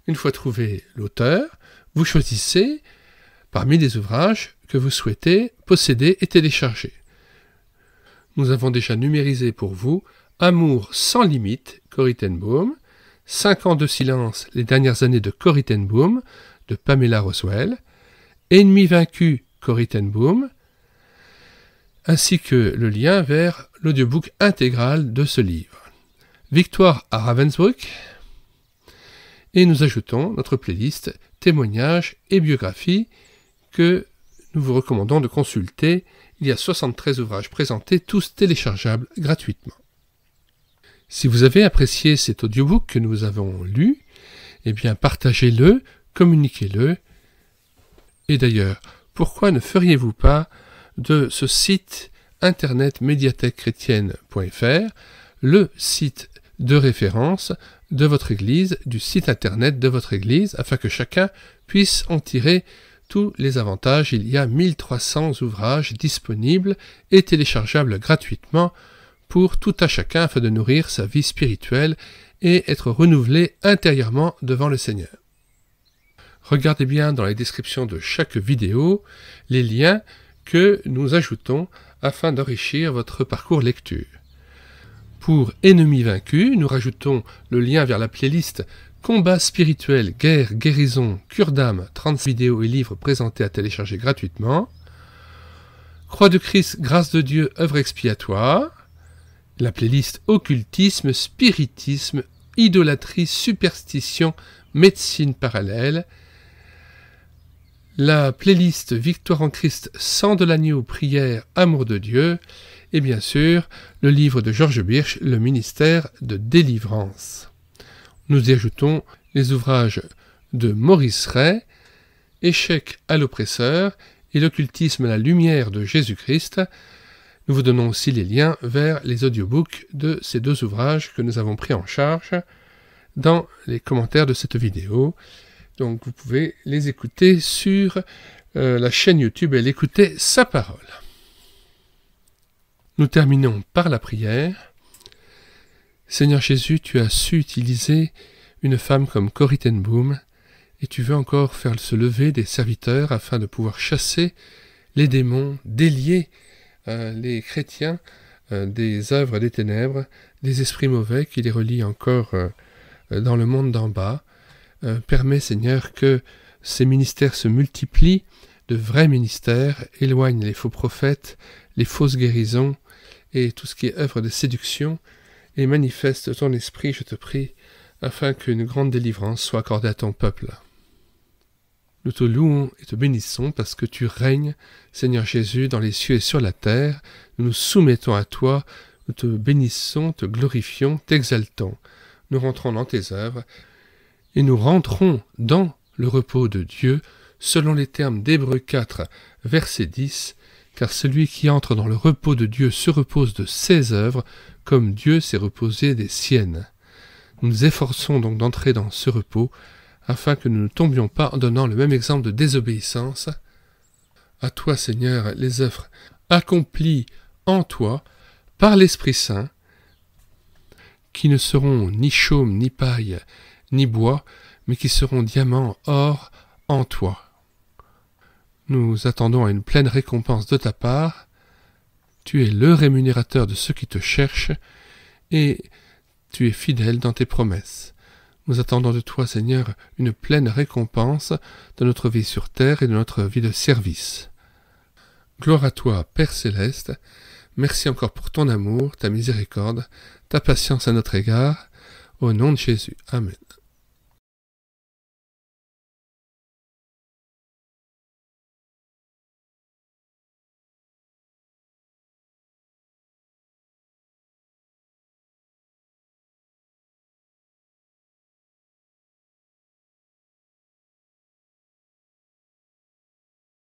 Une fois trouvé l'auteur, vous choisissez parmi les ouvrages que vous souhaitez posséder et télécharger. Nous avons déjà numérisé pour vous Amour sans limite, Corrie ten Boom, 5 ans de silence, les dernières années de Corrie ten Boom, de Pamela Roswell, Ennemi vaincu, Corrie ten Boom, ainsi que le lien vers l'audiobook intégral de ce livre. Victoire à Ravensbrück, et nous ajoutons notre playlist témoignages et biographies que nous vous recommandons de consulter. Il y a 73 ouvrages présentés, tous téléchargeables gratuitement. Si vous avez apprécié cet audiobook que nous avons lu, eh bien partagez-le, communiquez-le. Et d'ailleurs, pourquoi ne feriez-vous pas de ce site internet médiathèque-chrétienne.fr le site de référence de votre Église, du site internet de votre Église, afin que chacun puisse en tirer tous les avantages. Il y a 1300 ouvrages disponibles et téléchargeables gratuitement pour tout à chacun afin de nourrir sa vie spirituelle et être renouvelé intérieurement devant le Seigneur. Regardez bien dans les descriptions de chaque vidéo les liens que nous ajoutons afin d'enrichir votre parcours lecture. Pour Ennemi vaincu, nous rajoutons le lien vers la playlist Combat spirituel, guerre, guérison, cure d'âme, 36 vidéos et livres présentés à télécharger gratuitement. Croix de Christ, grâce de Dieu, œuvre expiatoire. La playlist Occultisme, spiritisme, idolâtrie, superstition, médecine parallèle. La playlist Victoire en Christ, sang de l'agneau, prière, amour de Dieu. Et bien sûr, le livre de Georges Birch, Le ministère de délivrance. Nous y ajoutons les ouvrages de Maurice Ray, Échec à l'oppresseur et l'occultisme à la lumière de Jésus-Christ. Nous vous donnons aussi les liens vers les audiobooks de ces deux ouvrages que nous avons pris en charge dans les commentaires de cette vidéo. Donc vous pouvez les écouter sur la chaîne YouTube et l'écouter sa parole. Nous terminons par la prière. Seigneur Jésus, tu as su utiliser une femme comme Corrie ten Boom, et tu veux encore faire se lever des serviteurs afin de pouvoir chasser les démons, délier les chrétiens des œuvres des ténèbres, des esprits mauvais qui les relient encore dans le monde d'en bas. Permets, Seigneur, que ces ministères se multiplient, de vrais ministères, éloignent les faux prophètes, les fausses guérisons et tout ce qui est œuvre de séduction, et manifeste ton esprit, je te prie, afin qu'une grande délivrance soit accordée à ton peuple. Nous te louons et te bénissons parce que tu règnes, Seigneur Jésus, dans les cieux et sur la terre. Nous nous soumettons à toi, nous te bénissons, te glorifions, t'exaltons. Nous rentrons dans tes œuvres et nous rentrons dans le repos de Dieu selon les termes d'Hébreux 4, verset 10, car celui qui entre dans le repos de Dieu se repose de ses œuvres, comme Dieu s'est reposé des siennes. Nous nous efforçons donc d'entrer dans ce repos, afin que nous ne tombions pas en donnant le même exemple de désobéissance. À toi, Seigneur, les œuvres accomplies en toi, par l'Esprit Saint, qui ne seront ni chaume, ni paille, ni bois, mais qui seront diamants, or, en toi. Nous attendons à une pleine récompense de ta part. Tu es le rémunérateur de ceux qui te cherchent, et tu es fidèle dans tes promesses. Nous attendons de toi, Seigneur, une pleine récompense de notre vie sur terre et de notre vie de service. Gloire à toi, Père céleste. Merci encore pour ton amour, ta miséricorde, ta patience à notre égard. Au nom de Jésus. Amen.